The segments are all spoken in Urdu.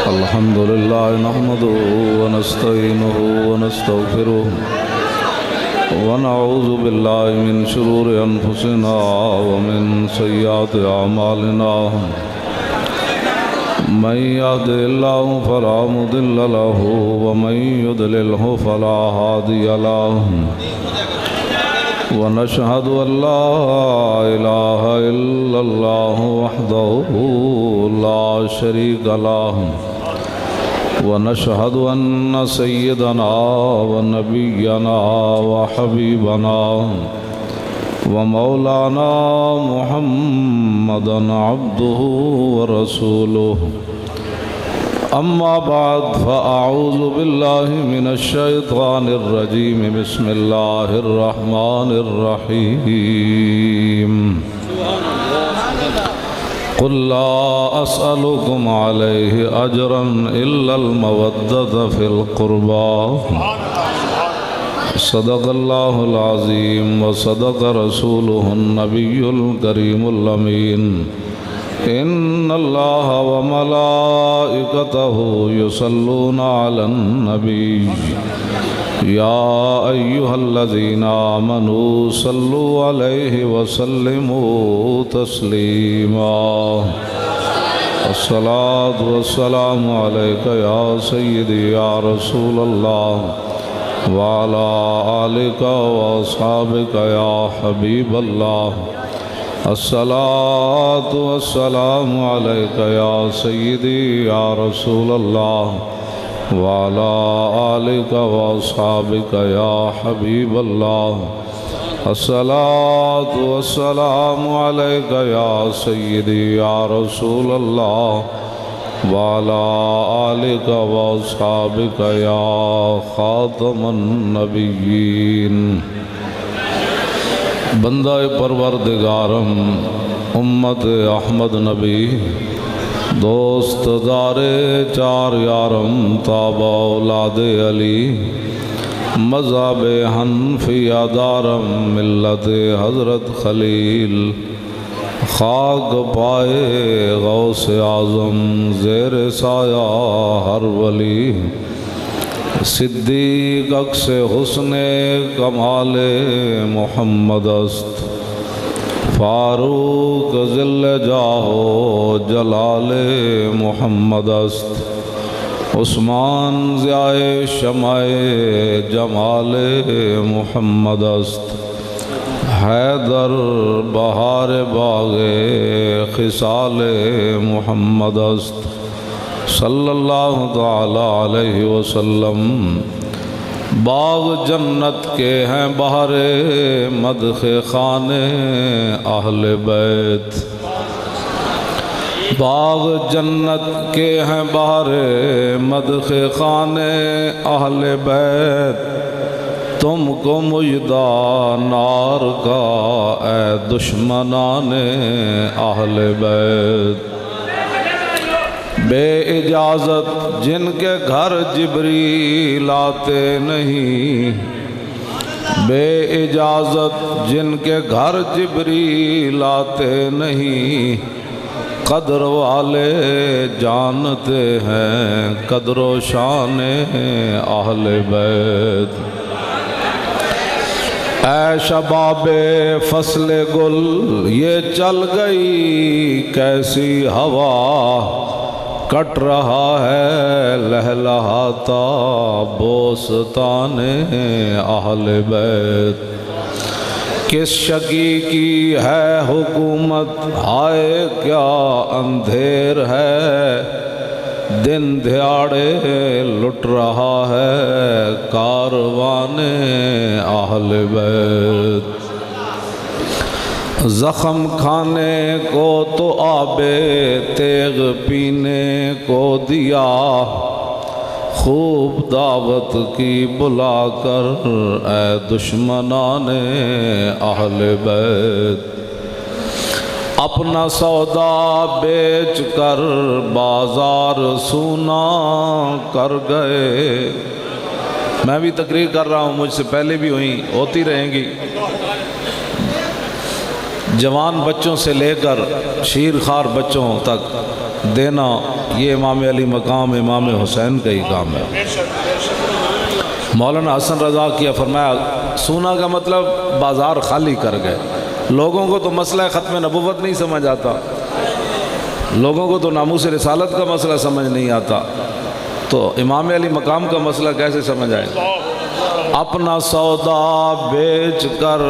الحمد لله نحمده ونستعينه ونستغفره ونعوذ بالله من شرور أنفسنا ومن سيئات أعمالنا من يهده الله فلا مضل له ومن يضلله فلا هادي له ونشهد أن لا إله إلا الله وحده لا شريك له ونشهد أن سيدنا ونبينا وحبيبنا ومولانا محمدا عبده ورسوله أما بعد فأعوذ بالله من الشيطان الرجيم بسم الله الرحمن الرحيم قل لا أسألكم عليه أجرا إلا المودة في القربى صدق الله العظيم وصدق رسوله النبي الكريم الأمين إن الله وملائكته يصلون على النبي يا أيها الذين آمنوا صلوا عليه وسلموا تسليما الصلاة والسلام عليك يا سيدي يا رسول الله وعلى آلك وأصحابك يا حبيب الله الصلاة والسلام عليك يا سيدي يا رسول الله وعلى آلك وأصحابك يا حبيب الله الصلاة والسلام عليك يا سيدي يا رسول الله وعلى آلك وأصحابك يا خاتم النبيين بندہ پروردگارم امت احمد نبی دوست دار چار یارم تابع اولاد علی مذہب حنفیہ دارم ملت حضرت خلیل خاک پائے غوث اعظم زیر سایہ ہر ولی صدیق عکس حسن کمال محمد است فاروق ذل جاہ جلال محمد است عثمان ضیاء شمع جمال محمد است حیدر بہار باغ خصال محمد است صلی اللہ تعالی علیہ وسلم باغ جنت کے ہیں بہار مدح خانے اہل بیت باغ جنت کے ہیں بہار مدح خانے اہل بیت تم کو مجدہ نار کا اے دشمنان اہل بیت بے اجازت جن کے گھر جبریل آتے نہیں بے اجازت جن کے گھر جبریل آتے نہیں قدر والے جانتے ہیں قدر و شان اہل بیت اے شباب فصل گل یہ چل گئی کیسی ہوا کٹ رہا ہے لہلہاتا بوستان اہل بیت کس شقی کی ہے حکومت ہائے کیا اندھیر ہے دن دھیاڑے لٹ رہا ہے کاروان اہل بیت زخم کھانے کو تو آب تیغ پینے کو دیا خوب دعوت کی بلا کر اے دشمنان اہل بیت اپنا سودا بیچ کر بازار سونا کر گئے میں بھی تقریر کر رہا ہوں مجھ سے پہلے بھی ہوتی رہیں گی جوان بچوں سے لے کر شیر خوار بچوں تک دینا یہ امام علی مقام امام حسین کا ہی کام ہے۔ مولانا حسن رضا کیا فرمایا سونا کا مطلب بازار خالی کر گئے۔ لوگوں کو تو مسئلہ ختم نبوت نہیں سمجھ آتا، لوگوں کو تو ناموس رسالت کا مسئلہ سمجھ نہیں آتا، تو امام علی مقام کا مسئلہ کیسے سمجھ آئے گا؟ اپنا سودا بیچ کر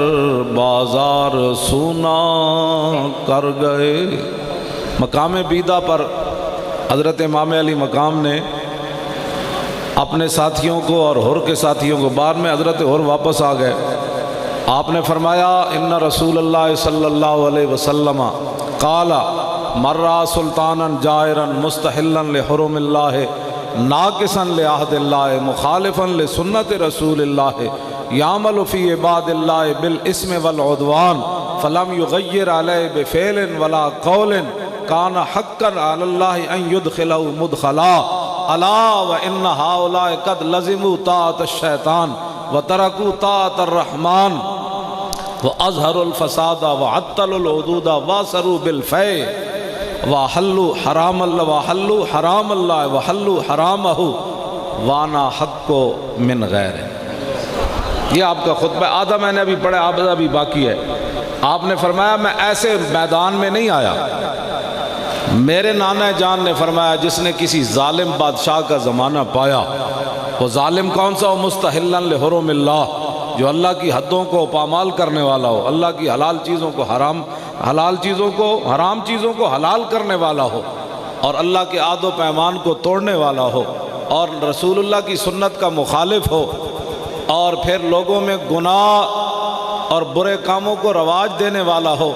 بازار سونا کر گئے۔ مقام بیدہ پر حضرت امام علی مقام نے اپنے ساتھیوں کو اور حر کے ساتھیوں کو، بعد میں حضرت حر واپس آ گئے، آپ نے فرمایا ان رسول اللہ صلی اللہ علیہ وسلم قال مرہ سلطانا جائرا مستحلا لحرم اللہ ناقصا لعہد اللہ مخالفا لسنت رسول اللہ یعمل فی عباد اللہ بالاسم والعدوان فلم یغیر علیہ بفعل ولا قول کان حقا علی اللہ ان یدخلہ مدخلا الا وان ہؤلاء قد لزموا طاعۃ الشیطان وترکوا طاعۃ الرحمن وأظہروا الفساد وعطلوا الحدود واسروا بالفیء وحلوا حرام اللہ وحلوا حرام اللہ وحلوا حرامہ وانا حق من غیر۔ یہ آپ کا خطبہ آدھا میں نے ابھی پڑھا، آدھا بھی باقی ہے۔ آپ نے فرمایا میں ایسے میدان میں نہیں آیا، میرے نانا جان نے فرمایا جس نے کسی ظالم بادشاہ کا زمانہ پایا، وہ ظالم کون سا ہو؟ مستحلا لحرم اللہ، جو اللہ کی حدوں کو پامال کرنے والا ہو، اللہ کی حلال چیزوں کو حرام چیزوں کو حلال کرنے والا ہو، اور اللہ کے عہد و پیمان کو توڑنے والا ہو، اور رسول اللہ کی سنت کا مخالف ہو، اور پھر لوگوں میں گناہ اور برے کاموں کو رواج دینے والا ہو۔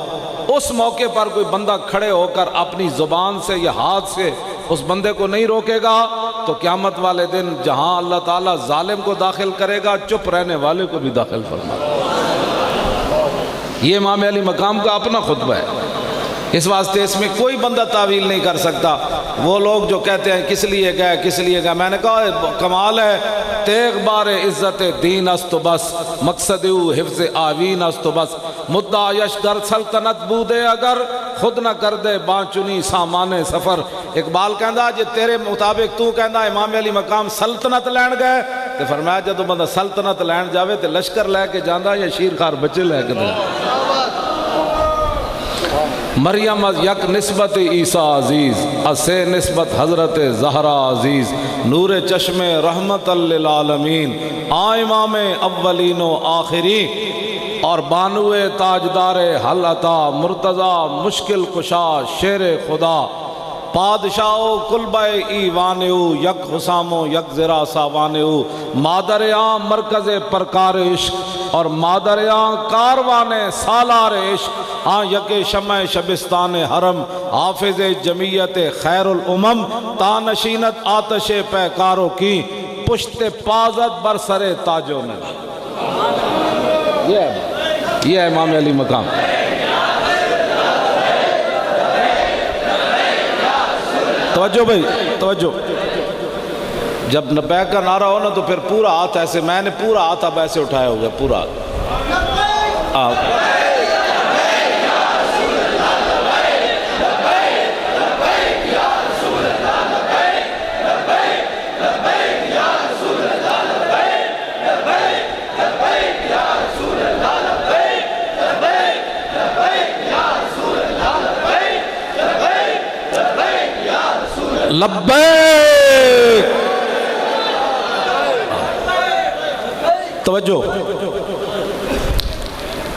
اس موقع پر کوئی بندہ کھڑے ہو کر اپنی زبان سے یا ہاتھ سے اس بندے کو نہیں روکے گا تو قیامت والے دن جہاں اللہ تعالیٰ ظالم کو داخل کرے گا چپ رہنے والے کو بھی داخل فرمائے گا۔ یہ امام علی مقام کا اپنا خطبہ ہے، اس واسطے اس میں کوئی بندہ تعویل نہیں کر سکتا۔ وہ لوگ جو کہتے ہیں کس لیے گئے، میں نے کہا کمال ہے، تیغ بار عزت دین است بس مقصد حفظ آوین است بس مدعا یشگر سلطنت بودے اگر خود نہ کر دے بانچنی سامان سفر۔ اقبال کہندا جے تیرے مطابق تو کہندا امام علی مقام سلطنت لین گئے تے فرمایا جدو بندہ سلطنت لین جاوے تے لشکر لے کے جاندہ یا شیر خار بچے لے کے دے۔ مریم از یک نسبت عیسیٰ عزیز اسے نسبت حضرت زہرا عزیز نور چشم رحمت للعالمین امام اولین و آخرین اور بانو تاجدار حل عطا مرتضی مشکل کشا شیر خدا پادشاہ کلبہ ایوانیو یک حسامو یک زرا ساوانیو مادر عام مرکز پرکار عشق اور مادر عام کاروان سالار عشق یک شمع شبستان حرم حافظ جمعیت خیر الامم تانشینت آتش پیکاروں کی پشت پازت برسر تاجوں میں۔ یہ ہے امام علی مقام۔ توجہ بھائی توجہ، جب لبیک کا نعرہ ہو نا تو پھر پورا ہاتھ ایسے، میں نے پورا ہاتھ اب ایسے اٹھایا ہوگا، پورا ہاتھ لبیک۔ توجہ،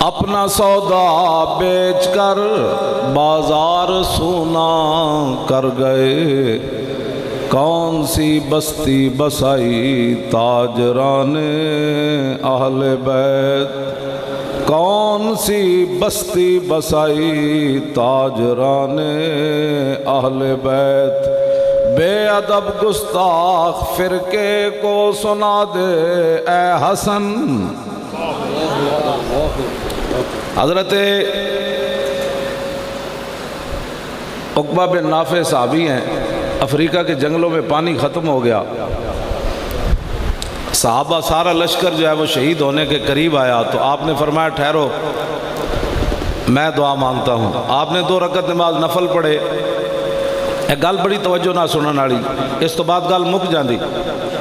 اپنا سودا بیچ کر بازار سونا کر گئے، کون سی بستی بسائی تاجران اہل بیت، کون سی بستی بسائی تاجران اہل بیت، بے ادب گستاخ فرقے کو سنا دے اے حسن۔ حضرت عقبہ بن نافع صحابی ہیں، افریقہ کے جنگلوں میں پانی ختم ہو گیا، صحابہ سارا لشکر جو ہے وہ شہید ہونے کے قریب آیا، تو آپ نے فرمایا ٹھہرو میں دعا مانگتا ہوں۔ آپ نے 2 رکعت نماز نفل پڑھے، ایک گل بڑی توجہ نہ سنن والی، اس تو بعد گل مک جاندی۔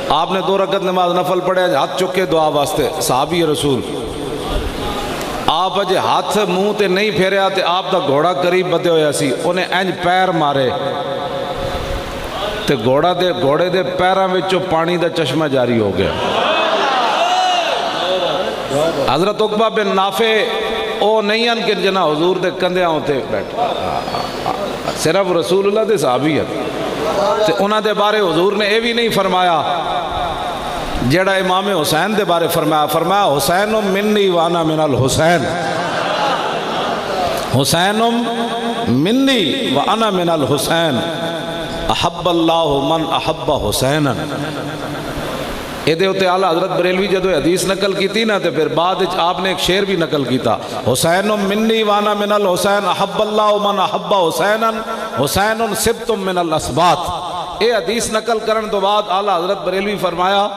آپ نے 2 رکعت نماز نفل پڑھے، ہاتھ چک کے دعا واسطے، صحابی رسول آپ اجے ہاتھ منہ تے نہیں پھیریا تے آپ دا گھوڑا قریب بدے ہویا سی، انہیں انج پیر مارے تے گھوڑے دے پیراں وچوں پانی دا چشمہ جاری ہو گیا۔ حضرت عقبہ بن نافع او نہیں ان کہ جنا حضور دے کندھیاں ہوتے بیٹھے، صرف رسول اللہ دے صحابی ہیں تے انہاں دے بارے حضور نے اے بھی نہیں فرمایا جیڑا امام حسین دے بارے فرمایا حسین منی وانا من الحسین، حسین منی وانا من الحسین، احب اللہ من احب حسینا۔ یہ ہوتے اعلیٰ حضرت بریلوی جدو حدیث نقل کی تھی نا تو پھر بعد آپ نے ایک شعر بھی نقل کیتا، حسین منی وانا من الحسین احب اللہ من احب حسینا حسین سبت من الاسبات۔ یہ حدیث نقل کرن تو بعد اعلیٰ حضرت بریلوی فرمایا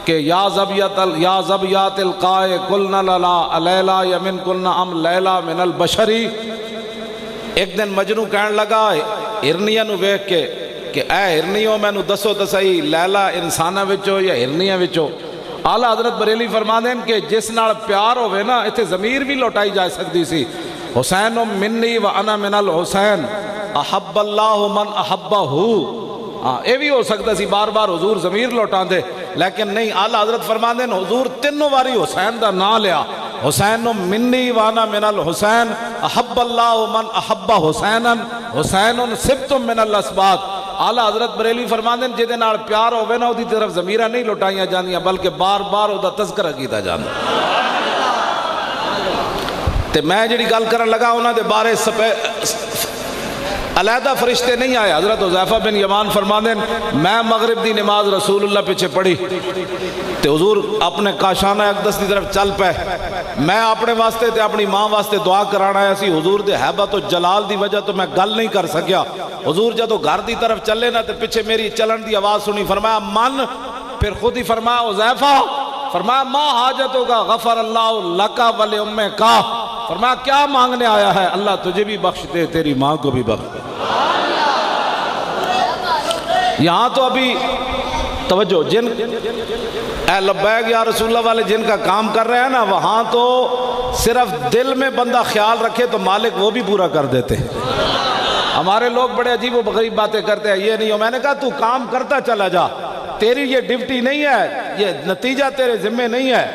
کہ یا زبیات القائے کلنا للا لیلہ یمن کلنا ام لیلہ من البشری۔ ایک دن مجنو کہنے لگا ہرنیاں نو ویکھ کے کہ اے ہرنیوں میں نو دسو تسائی لیلہ انسانہ وچو یا ہرنیاں وچو۔ اعلیٰ حضرت بریلی فرما دیں کہ جس نال پیار ہوئے نا اتھے ضمیر بھی لوٹائی جا سکتی سی، حسین منی و انا من الحسین احب اللہ من احبہ۔ اے بھی ہو سکتا سی بار بار حضور ضمیر لوٹان دے، لیکن نہیں، اعلیٰ حضرت فرما دیں حضور تینوں باری حسین دا نا لیا، حسین منی وانا من الحسین احب اللہ من احب حسینا حسین سبت من الاسباط۔ اعلیٰ حضرت بریلی فرما دیں جے دے نال پیار ہوئے نا دی طرف ضمیرہ نہیں لوٹائیاں جاندیاں بلکہ بار بار او دا تذکرہ کیتا جاندہ۔ تے میں جڑی گل کرن لگا انہاں دے بارے علیحدہ فرشتے نہیں آئے۔ حضرت حذیفہ بن یمان فرما دیں میں مغرب دی نماز رسول اللہ پیچھے پڑھی تے حضور اپنے کاشانہ اقدس دی طرف چل پے، میں اپنے واسطے تے اپنی ماں واسطے دعا کرانا ہے سی، حضور دے حیبت و جلال دی وجہ تو میں گل نہیں کر سکیا۔ حضور جدو گھر دی طرف چلے نا تے پیچھے میری چلن دی آواز سنی، فرمایا من، پھر خود ہی فرمایا حذیفہ، فرمایا ما حاجت ہوگا غفر اللہ لکا ولی امے کا، فرمایا کیا مانگنے آیا ہے، اللہ تجھے بھی بخش دے تیری ماں کو بھی بخش دے۔ یہاں تو ابھی توجہ، جن اے لبیک یا رسول اللہ والے جن کا کام کر رہے ہیں نا وہاں تو صرف دل میں بندہ خیال رکھے تو مالک وہ بھی پورا کر دیتے ہیں۔ ہمارے لوگ بڑے عجیب و غریب باتیں کرتے ہیں، یہ نہیں ہو، میں نے کہا تو کام کرتا چلا جا، تیری یہ ڈیوٹی نہیں ہے، یہ نتیجہ تیرے ذمہ نہیں ہے،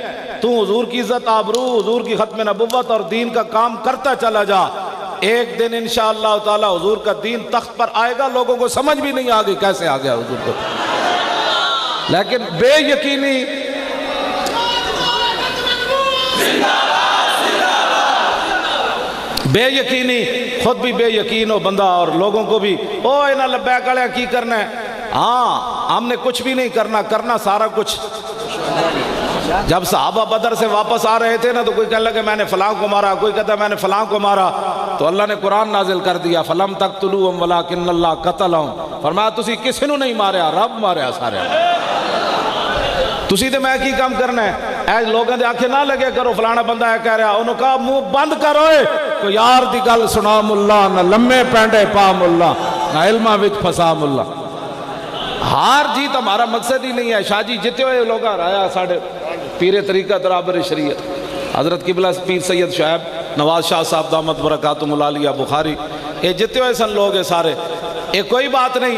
تو حضور کی عزت آبرو، حضور کی ختم نبوت اور دین کا کام کرتا چلا جا، ایک دن انشاءاللہ تعالی حضور کا دین تخت پر آئے گا، لوگوں کو سمجھ بھی نہیں آگئی کیسے آ گیا حضور کو، لیکن بے یقینی بے یقینی خود بھی بے یقین ہو بندہ اور لوگوں کو بھی او انہاں لبیک والے کی کرنا ہے، ہاں ہم نے کچھ بھی نہیں کرنا سارا کچھ۔ جب صحابہ بدر سے واپس آ رہے تھے نا تو کوئی کہنے لگے میں نے فلاں کو مارا، کوئی کہتا میں نے فلاں کو مارا، تو اللہ نے قرآن نازل کر دیا فلم تقتلوہم ولکن اللہ قتلہم، فرمایا تسی کسی نو نہیں ماریا، رب ماریا سارے، تسی تے میں کی کام کرنا ہے، ایج لوگوں دے آنکھیں نہ لگے کرو فلانا بندہ ہے کہہ رہا، انہوں کہا منہ بند کروئے، کوئی یار دی گل سنا ملا، نہ لمے پینڈے پا ملا، نہ علمہ وچ پھسا ملا۔ ہار جیت ہمارا مقصد ہی نہیں ہے، شاہ جی جتے ہوئے لوگ آیا ساڑھے پیر طریقہ ترابر شریعت حضرت قبلہ پیر سید شعیب نواز شاہ صاحب دامت برکاتہم العالیہ بخاری، یہ جتے ہوئے سن لوگ ہیں سارے، یہ کوئی بات نہیں،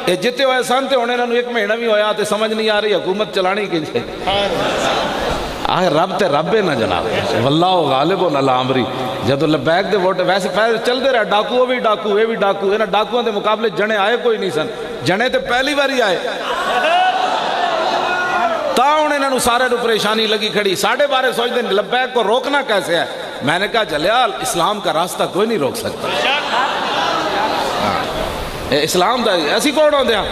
یہ جتے ہوئے سن تے ہونے انہوں ایک مہینہ بھی ہویا تے سمجھ نہیں آ رہی حکومت چلانی کی جائے، آہ رب تے رب ہے نا جناب، واللہ غالب علی امری، جدو لبیک دے ووٹ ویسے پہلے چل دے رہا ڈاکو بھی ڈاکو، یہ بھی ڈاکو، انہاں ڈاکووں دے مقابلے جنے آئے کوئی نہیں سن، جنے تے پہلی باری آئے، تا انہوں نے سارے نو پریشانی لگی کھڑی، ساڑھے بارے سوچ دیں لبیک کو روکنا کیسے ہے، میں نے کہا جلیال اسلام کا راستہ کوئی نہیں روک سکتا، اسلام دا ایسی کون ہوں دیا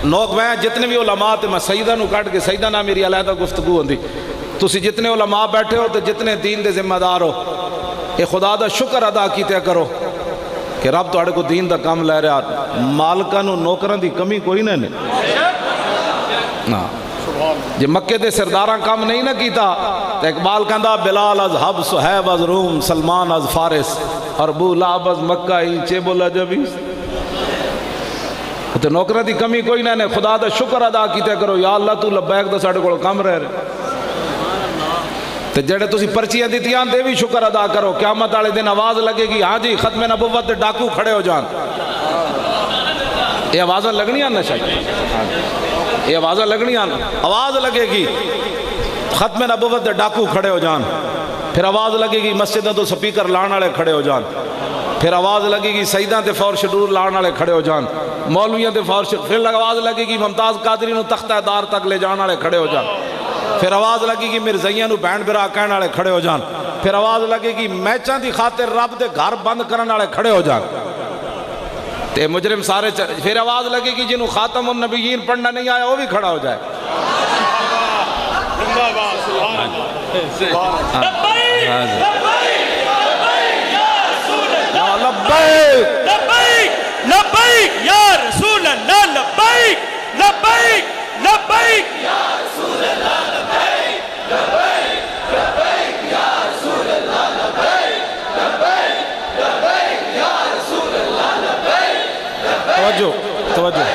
نوک میں جتنے بھی علماء تے میں سیدہ نو کٹ کے سیدہ نہ میری علیحدہ گفتگو ہوندی، تسی جتنے علماء بیٹھے ہو تے جتنے دین دے ذمہ دار ہو، اے خدا دا شکر ادا کیتے کرو کہ رب تو اڑے کو دین دا کام لے رہا، مالکہ نو نوکران دی کمی کوئی نہیں جی مکے دے سرداراں کام نہیں نہ کیتا تو اقبال کہندا بلال از حب صحیب از روم سلمان از فارس اور ابو لہب از مکہ ہی چے بولا جبی تے نوکراں دی کمی کوئی نہ، نے خدا دا شکر ادا کیتے کرو، یا اللہ تو لبیک دا ساڈے کول کم رہ رہے، تے جڑے تسی پرچیاں دتیاں دے بھی شکر ادا کرو، قیامت والے دن آواز لگے گی ہاں جی ختم نبوت دے ڈاکو کھڑے ہو جان، یہ آوازاں لگنیاں نہ شاید، یہ آوازاں لگنیاں، آواز لگے گی ختم نبوت دے ڈاکو کھڑے ہو جان، پھر آواز لگے گی مسجدوں تو سپیکر لان والے کھڑے ہو جان، پھر آواز لگے گی سیداں تے فور شڈور لان والے کھڑے ہو جان، مولویاں تے فور شڈور، پھر آواز لگے گی ممتاز قادری نو تختہ دار تک لے جان والے کھڑے ہو جان، پھر آواز لگے گی مرزائیاں نو بینڈ برا کہن والے کھڑے ہو جان، پھر آواز لگے گی میچاں دی خاطر رب دے گھر بند کرن والے کھڑے ہو جان، تے مجرم سارے پھر آواز لگے گی جنہوں خاتم النبیین پڑھنا نہیں آیا وہ بھی کھڑا ہو جائے، لبیک لبیک یا رسول اللہ، لبیک لبیک لبیک یا رسول اللہ، لبیک لبیک لبیک یا رسول اللہ، لبیک لبیک لبیک یا رسول اللہ، لبیک توجہ توجہ،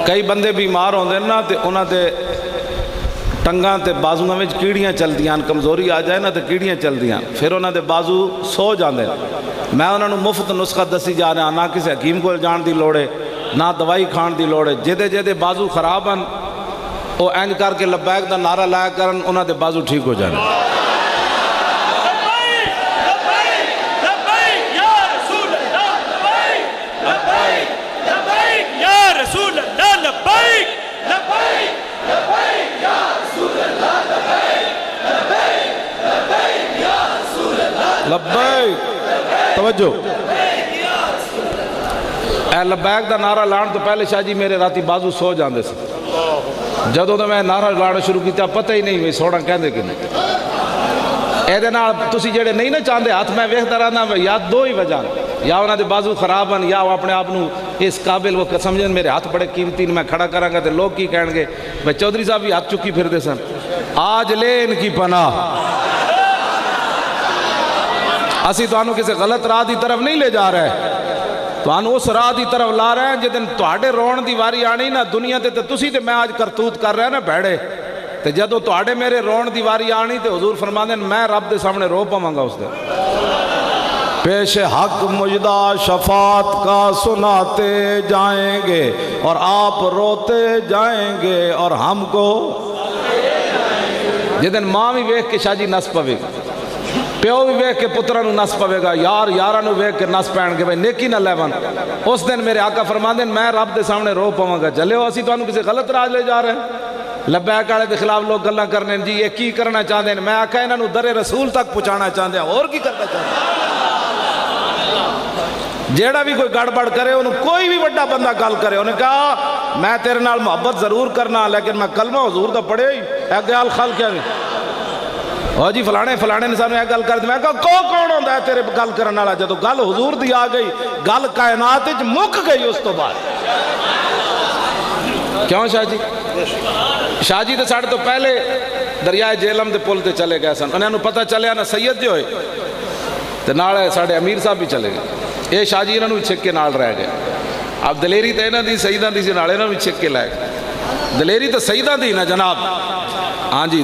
کئی بندے بیمار ہوندے نا تے انہاں دے ٹنگاں تے بازوਆਂ وچ کیڑیاں چلدیاں، کمزوری آ جائے نا تے کیڑیاں چلدیاں، پھر انہاں دے بازو سو جاندے، میں انہاں نوں مفت نسخہ دسی جا رہا، نہ کسی حکیم کو جان دی لوڑ ہے، نہ دوائی کھان دی لوڑ ہے، جدے جدے بازو خراب ہیں وہ اینج کر کے لبیک دا نعرہ لایا کرن، انہاں دے بازو ٹھیک ہو جانے۔ لبیک توجہ، اے لبیک دا نعرہ لان تو پہلے شاہ جی میرے راتی بازو سو جاندے سے، جدوں تو میں نعرہ لانا شروع کیتا پتہ ہی نہیں میں سوڑا کہندے کہ نہیں، اے دے نال تسی جڑے نہیں نہ چاہندے ہاتھ میں ویکھدا رہنا، یا دو ہی وجہ یا انہاں دے بازو خراب ہیں یا وہ اپنے آپ نو اس قابل وہ سمجھن میرے ہاتھ بڑے قیمتی میں کھڑا کراں گا تے لوگ کی کہن گے بھائی چودھری صاحب بھی ہاتھ چکی پھردے سن، آج لے ان کی پناہ، اسی تو کسی غلط راہ دی طرف نہیں لے جا رہے، تو اس راہ دی طرف لا رہے ہیں جدن تواڈے رون دی واری آنی نا دنیا تے تسی تے میں آج کرتوت کر رہے ہیں نا بھیڑے، تے جدو تواڈے میرے رون دی واری آنی تے حضور فرماندے میں رب دے سامنے رو پاواں گا اس دے، پیش حق مجدہ شفاعت کا سناتے جائیں گے اور آپ روتے جائیں گے اور ہم کو جدن ماں بھی ویکھ کے شاہ جی نس پوے گا، پیو بھی ویکھ کے پترہ نو نس پوے گا، یار یارہ نو ویکھ کے نس پہن کے بھائی نیکی نہ لیون، اس دن میرے آقا فرماندے میں رب دے سامنے رو پاواں گا، جلے ہو اسی تو کسی غلط راہ لے جا رہے ہیں، لبیک والے دے خلاف لوگ گلاں کرنے جی یہ کی کرنا چاہتے ہیں، میں آقا انہاں نو در رسول تک پہنچانا چاہتے ہیں، اور کی کرنا چاہتے ہیں، جیڑا بھی کوئی گڑبڑ کرے انہوں کوئی بھی بڑا بندہ گل کرے انہیں کہا میں تیرے نال محبت ضرور کرنا لیکن میں کلمہ حضور دا پڑھے ہی اے گیال خال کیا نہیں، اور جی فلانے نے سانو اے گل کر دی، میں کہا کون ہوندہ ہے تیرے گل کرنا والا، جدو گل حضور دی آ گئی گل کائنات وچ مک گئی اس تو بعد، کیوں شاہ جی؟ شاہ جی تے ساڑھے تو پہلے دریائے جیلم دے پل تے چلے گئے سن، انہیں پتہ چلے نا سید جو ہوئے تے نالے ساڑھے امیر صاحب بھی چلے گئے، اے شاہ جی انہوں چھک کے نال رہ گئے، اب دلیری تے انہوں دی سیدہ دی نالے انہوں بھی چھک کے لائے گئے، دلیری تو سیدہ دی نا جناب، ہاں جی،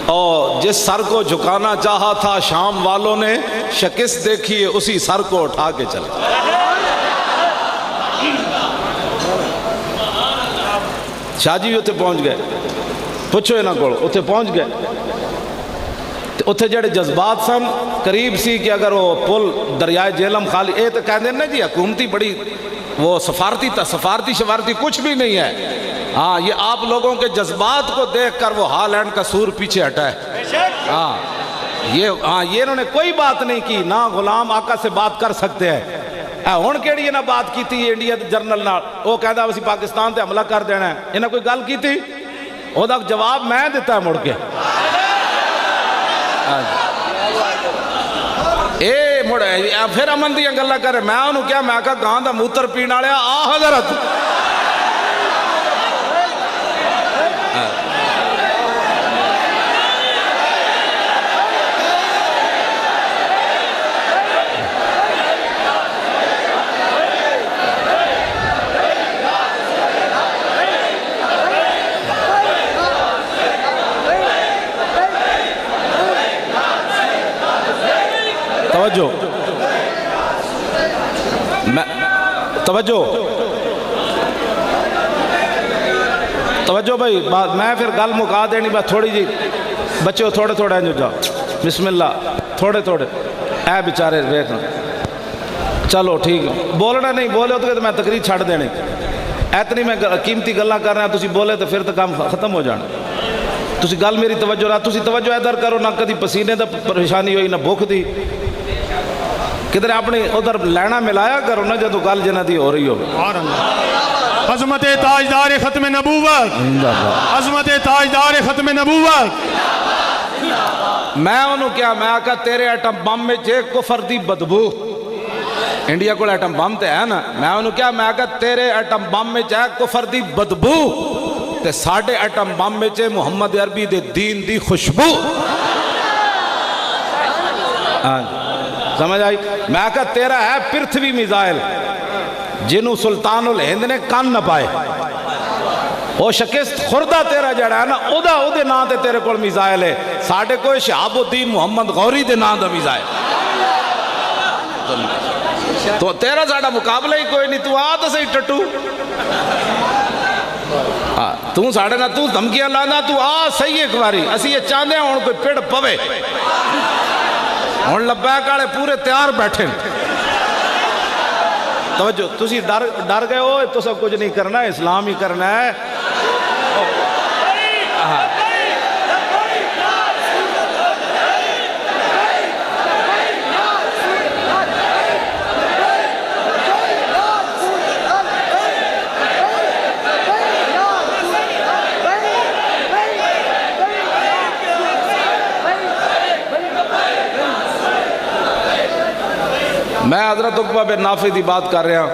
اور جس سر کو جھکانا چاہا تھا شام والوں نے شکست دیکھیے اسی سر کو اٹھا کے چلے، شاہ جی اتھے پہنچ گئے، پوچھو انہاں کو اتھے پہنچ گئے، اتھے جڑے جذبات سن قریب سی کہ اگر وہ پل دریائے جیلم خالی اے تو کہہ دیں نا جی حکومتی بڑی وہ سفارتی شفارتی کچھ بھی نہیں ہے، ہاں یہ آپ لوگوں کے جذبات کو دیکھ کر وہ ہالینڈ کا سور پیچھے ہٹا ہے، ہاں یہ انہوں نے کوئی بات نہیں کی، نہ غلام آقا سے بات کر سکتے ہیں، ہون کیڑی انہاں بات کی تھی انڈیا جرنل نال وہ کہدا وسی پاکستان تے حملہ کر دینا ہے، انہاں کوئی گل کی تھی وہ دا جواب میں دیتا ہے مڑ کے، اے مڑ پھر امن دی گلاں کرے، میں انہوں کیا میں کہا گاں دا موتر پینا لیا آ حضرت توجہ توجہ توجہ بھائی بات میں پھر گل مکا دینی بس تھوڑی جی بچے تھوڑے تھوڑے جو جا بسم اللہ تھوڑے تھوڑے اے بیچارے دیکھنا چلو ٹھیک بولنا نہیں بولے تو میں تقریر چھڑ دینے اتنی میں قیمتی گلاں کر رہا تسی بولے تو پھر تو کام ختم ہو جانا تسی گل میری توجہ رہا تسی توجہ ادھر کرو نہ کدی پسینے دا پریشانی ہوئی نہ بھوک دی کدھر اپنی ادھر لینا ملایا کرو نہ جدو گل جنہ دی ہو رہی ہو عظمت تاجدار ختم نبوت عظمت تاجدار ختم نبوت میں انہوں کیا میں آکا تیرے ایٹم بم میں جے کفر دی بدبو انڈیا کو ایٹم بم تے ہے نا میں انہوں کیا میں آکا تیرے ایٹم بم میں جے کفر دی بدبو تے ساڑھے ایٹم بم میں جے محمد عربی دے دین دی خوشبو سمجھ آئی میں آکا تیرا ہے پرتھوی میزائل جنہوں سلطان الہند نے کان نہ پائے وہ شکست خوردہ تیرا جڑا ہے نا او دے نا تے تیرے کول میزائل ہے ساڑھے کوئی شہاب الدین محمد غوری دے نا دا میزائل تو تیرا ساڑھا مقابلہ ہی کوئی نہیں تو آتا سے ہی ٹٹو تو ساڑھے نا تو دھمکیاں لانا تو صحیح ایک باری اسی یہ چاندے ہیں ان کوئی پیڑ پوے ان لبیک آڑے پورے تیار بیٹھیں توجہ تسی ڈر گئے ہو تو سب کچھ نہیں کرنا ہے اسلام ہی کرنا ہے میں حضرت عقبہ بن نافع دی بات کر رہا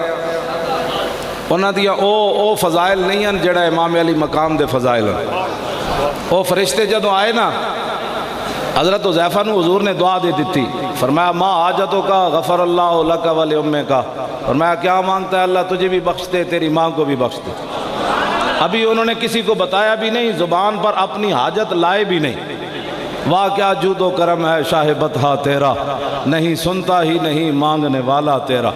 انہاں دیا او فضائل نہیں ہیں جڑا امام علی مقام دے فضائل ہیں او فرشتے جدوں آئے نا حضرت حذیفہ نو حضور نے دعا دے دیتی فرمایا ما حاجتوں کا غفر اللہ لک ولی امے کا فرمایا کیا مانگتا ہے اللہ تجھے بھی بخش دے تیری ماں کو بھی بخش دے ابھی انہوں نے کسی کو بتایا بھی نہیں زبان پر اپنی حاجت لائے بھی نہیں واہ کیا جود و کرم ہے شاہ بطحہ تیرا نہیں سنتا ہی نہیں مانگنے والا تیرا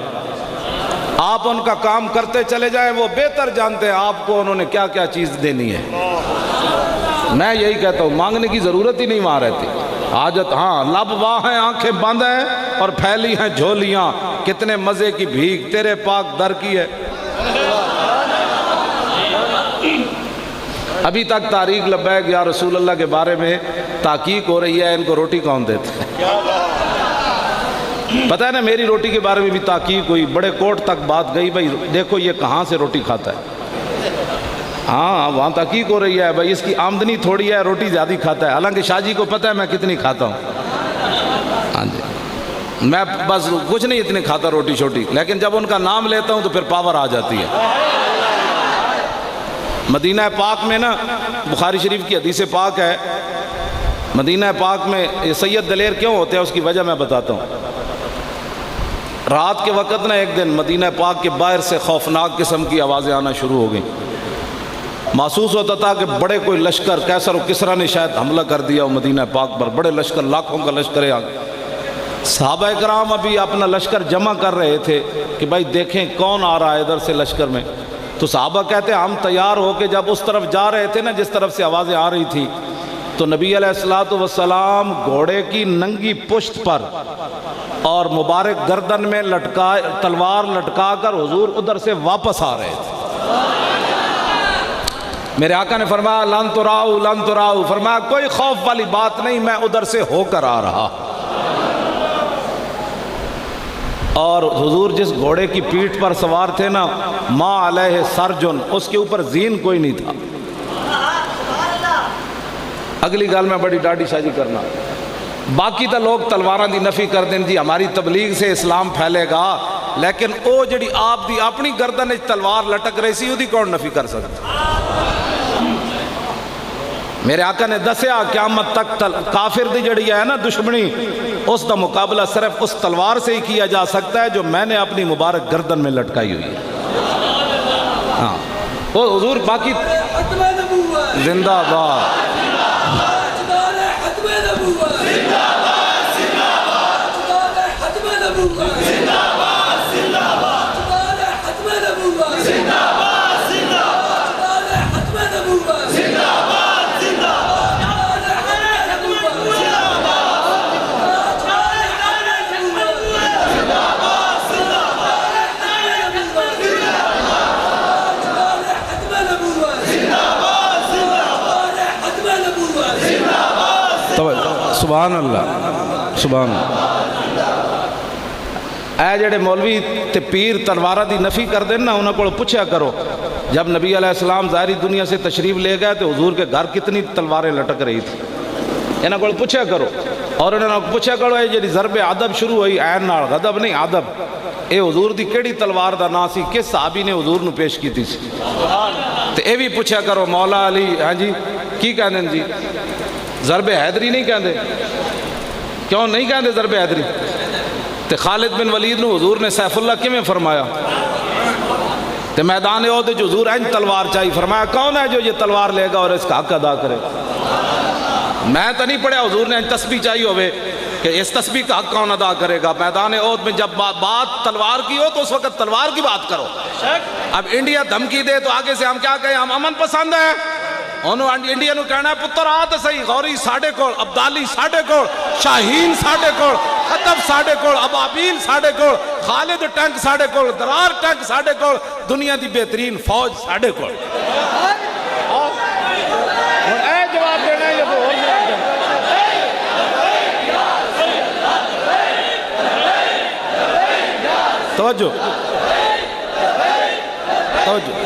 آپ ان کا کام کرتے چلے جائیں وہ بہتر جانتے ہیں آپ کو انہوں نے کیا کیا چیز دینی ہے میں یہی کہتا ہوں مانگنے کی ضرورت ہی نہیں وہاں رہتی حاجت ہاں لب واہ ہیں آنکھیں بند ہیں اور پھیلی ہیں جھولیاں کتنے مزے کی بھیگ تیرے پاک در کی ہے ابھی تک تاریخ لبیک یا رسول اللہ کے بارے میں تحقیق ہو رہی ہے ان کو روٹی کون دیتے پتہ ہے نا میری روٹی کے بارے میں بھی تحقیق ہوئی بڑے کوٹ تک بات گئی بھائی دیکھو یہ کہاں سے روٹی کھاتا ہے ہاں وہاں تحقیق ہو رہی ہے بھائی اس کی آمدنی تھوڑی ہے روٹی زیادہ کھاتا ہے حالانکہ شاہ جی کو پتہ ہے میں کتنی کھاتا ہوں ہاں جی میں بس کچھ نہیں اتنے کھاتا روٹی چھوٹی لیکن جب ان کا نام لیتا ہوں تو پھر پاور آ جاتی ہے مدینہ پاک میں نا بخاری شریف کی حدیث پاک ہے مدینہ پاک میں یہ سید دلیر کیوں ہوتے ہیں اس کی وجہ میں بتاتا ہوں رات کے وقت نا ایک دن مدینہ پاک کے باہر سے خوفناک قسم کی آوازیں آنا شروع ہو گئیں محسوس ہوتا تھا کہ بڑے کوئی لشکر کیسر و کسرا نے شاید حملہ کر دیا مدینہ پاک پر بڑے لشکر لاکھوں کا لشکر ہے صحابہ کرام ابھی اپنا لشکر جمع کر رہے تھے کہ بھائی دیکھیں کون آ رہا ہے ادھر سے لشکر میں تو صحابہ کہتے ہیں ہم تیار ہو کے جب اس طرف جا رہے تھے نا جس طرف سے آوازیں آ رہی تھی تو نبی علیہ السلام گھوڑے کی ننگی پشت پر اور مبارک گردن میں تلوار لٹکا کر حضور ادھر سے واپس آ رہے تھے میرے آقا نے فرمایا لن تراؤ فرمایا کوئی خوف والی بات نہیں میں ادھر سے ہو کر آ رہا اور حضور جس گھوڑے کی پیٹھ پر سوار تھے نا ما علیہ سرجن اس کے اوپر زین کوئی نہیں تھا اگلی گال میں بڑی ڈاڈی شاجی کرنا باقی تا لوگ تلواراں دی نفی کر دیں جی ہماری تبلیغ سے اسلام پھیلے گا لیکن او جڑی آپ دی اپنی گردن تلوار لٹک رہی سی دی کون نفی کر سکتا میرے آقا نے دسیا قیامت تک کافر دی جڑی ہے نا دشمنی اس دا مقابلہ صرف اس تلوار سے ہی کیا جا سکتا ہے جو میں نے اپنی مبارک گردن میں لٹکائی ہوئی ہے ہاں وہ حضور باقی زندہ باد سبحان اللہ سبحان اللہ. اے جڑے مولوی تے پیر تلوارہ دی نفی کر دیں نا، انہوں کو پوچھا کرو جب نبی علیہ السلام ظاہری دنیا سے تشریف لے گئے تو حضور کے گھر کتنی تلواریں لٹک رہی تھی. انہوں کو پوچھا کرو، اور انہوں نے پوچھا کرو اے جڑی ضرب عدب شروع ہوئی عین نال، غضب نہیں عدب، اے حضور دی کیڑی تلوار دا نا سی، کس صحابی نے حضور نو پیش کیتی سی؟ تے اے بھی پوچھا کرو مولا علی ہاں جی کی کہندے جی ضرب حیدری نہیں کہندے؟ کیوں نہیں کہندے ضرب حیدری؟ تے خالد بن ولید نو حضور نے سیف اللہ کیویں فرمایا؟ تے میدان احد جو حضور این تلوار چاہی فرمایا کون ہے جو یہ تلوار لے گا اور اس کا حق ادا کرے؟ میں تو نہیں پڑھا حضور نے تسبیح چاہیے ہوئے کہ اس تسبیح کا حق کون ادا کرے گا. میدان احد میں جب بات تلوار کی ہو تو اس وقت تلوار کی بات کرو. اب انڈیا دھمکی دے تو آگے سے ہم کیا کہیں؟ ہم امن پسند ہیں. انہوں انڈیا نو کہنا ہے پتر آت صحیح، غوری ساڑھے کول، عبدالی ساڑھے کول، شاہین ساڑھے کول، خطب ساڑھے کول، ابابیل ساڑھے کول، خالد ٹینک ساڑھے کول، درار ٹینک ساڑھے کول، دنیا دی بہترین فوج ساڑھے کول. اے جواب دینا ہے یہ تو اور جواب دینا. توجہ توجہ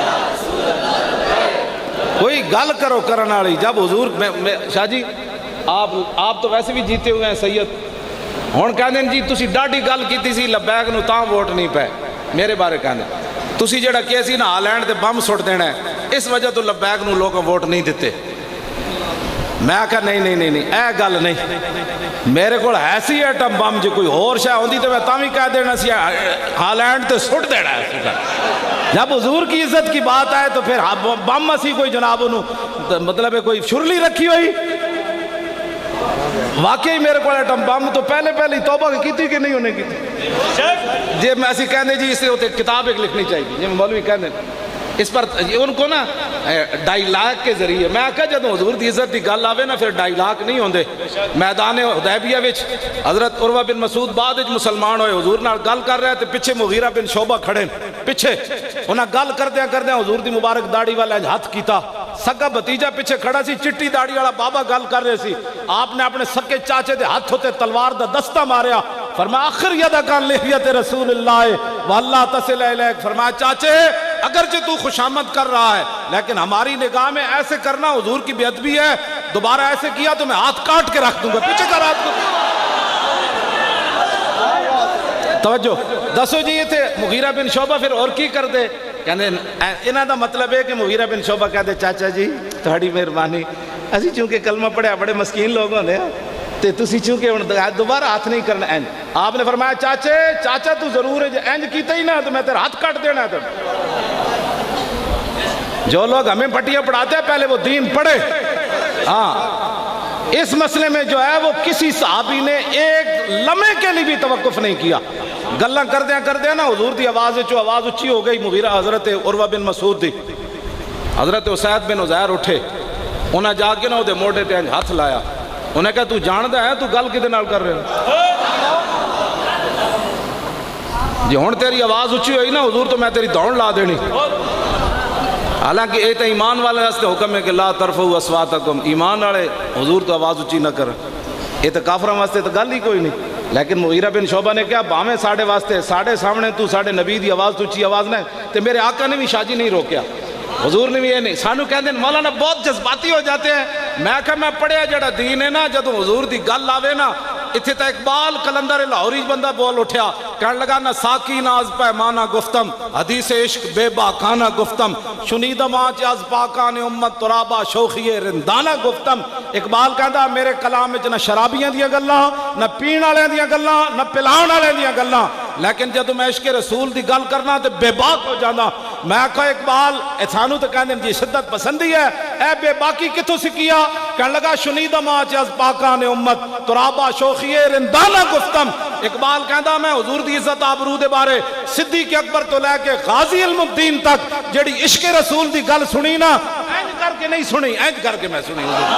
کوئی گل کرو کرن والی. جب حضور شاہ جی آپ تو ویسے بھی جیتے ہوئے ہیں سید، ہوں کہندے جی تسی ڈاڈی گل کیتی سی لبیک نو تاں ووٹ نہیں پے. میرے بارے کہندے تسی جڑا کہے سی نا ہالینڈ تے بم سٹ دینا ہے اس وجہ تو لبیک نو لوگوں ووٹ نہیں دیتے. میں کہا نہیں اے گل نہیں، میرے کو ہے سی ایٹم بم، جو کوئی اور شاہ ہوندی تو میں تاں بھی کہہ دینا سی ہالینڈ تے سٹ دینا ہے. جب حضور کی عزت کی بات آئے تو پھر بم اسی کوئی جناب انہوں مطلب ہے کوئی شرلی رکھی ہوئی. واقعی میرے کو ایٹم بم تو پہلے توبہ کی تھی کہ نہیں انہیں کی تھی. جی میں ایسی کہنے جی اس سے ہوتے کتاب ایک لکھنی چاہیے جی مولوی کہنے اس پر ان کو نا ڈائیلاگ کے ذریعے. میں کہا جب حضور دی عزت دی گل آوے نا پھر ڈائیلاگ نہیں ہوندے. میدان حدیبیہ وچ حضرت عروہ بن مسعود بعد وچ مسلمان ہوئے، حضور نال گل کر رہے تھے، پیچھے مغیرہ بن شعبہ کھڑے پیچھے، انہاں گل کردیاں حضور دی مبارک داڑھی والا ہاتھ کیتا. سگا بھتیجا پیچھے کھڑا سی، چٹی داڑھی والا بابا گل کر رہے سی. آپ نے اپنے سکے چاچے دے ہاتھ ہوتے تلوار دا دستہ ماریا. فرمایا آخر یدکا لحیت رسول اللہ واللہ تصل الیک. فرمایا چاچے اگرچہ تو خوشامد کر رہا ہے لیکن ہماری نگاہ میں ایسے کرنا حضور کی بے ادبی ہے، دوبارہ ایسے کیا تو میں ہاتھ کاٹ کے رکھ دوں گا. پیچھے کر ہاتھ کو. توجہ دسو جی یہ تھے مغیرہ بن شعبہ پھر اور کی کر دے؟ کہنے انہاں دا مطلب ہے کہ مغیرہ بن شعبہ کہہ دے چاچا جی تہاڈی مہربانی، اسی چونکہ کلمہ پڑھیا بڑے مسکین لوگ ہوندے ہیں تے تسی چونکہ دوبارہ ہاتھ نہیں کرنا. آپ نے فرمایا چاچا تو ضرور ہے انج کیتا ہی نہ تو میں تیرا ہاتھ کاٹ دینا ہے. جو لوگ ہمیں پٹیاں پڑھاتے ہیں پہلے وہ دین پڑھے. ہاں اس مسئلے میں جو ہے وہ کسی صحابی نے ایک لمحے کے لیے بھی توقف نہیں کیا. گلاں کردیاں نا حضور دی آواز اچھی ہو گئی. مغیرہ حضرت عروہ بن مسعود دی حضرت اسید بن عزیر اٹھے، انہیں جا کے نا وہ موڑے تے ہاتھ لایا. انہیں کہا تو جاندہ ہے تو گل کدے نال کر رہے ہو؟ جی ہون تیری آواز اچھی ہوئی نا حضور تو میں تیری دوڑ لا دینی. حالانکہ یہ تو ایمان والے واسطے حکم ہے کہ لا ترفعوا اصواتکم، ایمان والے حضور تو آواز اچھی نہ کر. یہ تو کافراں واسطے تو گل ہی کوئی نہیں. لیکن مغیرہ بن شعبہ نے کہا باویں ساڑھے واسطے ساڑھے سامنے تو ساڑھے نبی دی آواز تو اچھی آواز نہ تے میرے آقا نے بھی شاہ جی نہیں روکیا، حضور نے بھی یہ نہیں. سانو کہتے ہیں مولانا بہت جذباتی ہو جاتے ہیں. میں کہا میں پڑھیا جڑا دین ہے نا جدو حضور دی گل آوے نا اتھے تا اقبال کلندر لاہوری بندہ بول اٹھیا کہنے لگا نہ ساکی نہ از پیمانہ گفتم حدیث عشق بے باکانہ گفتم شنیدم آج از پاکان امت ترابا شوخی رندانہ گفتم. اقبال کہندا میرے کلام وچ نہ شرابیاں دیاں گلاں نہ پین والے دیاں گلاں نہ پلاون والے دیاں گلاں، لیکن جدو میں عشق رسول دی گل کرنا تے بے باک ہو جانا. میں کہا اقبال سانو تو کہندے جی شدت پسندی ہے، اے بے باکی کتھوں سکیا؟ کہنے لگا شنیدم آج از پاکان امت ترابا شوخی رندانہ گفتم. اقبال کہندا میں حضور دی عزت آبرو دے بارے صدیق اکبر تو لے کے غازی علم الدین تک جڑی عشق رسول دی گل سنی نا اینج کر کے نہیں سنی، اینج کر کے میں سنی حضور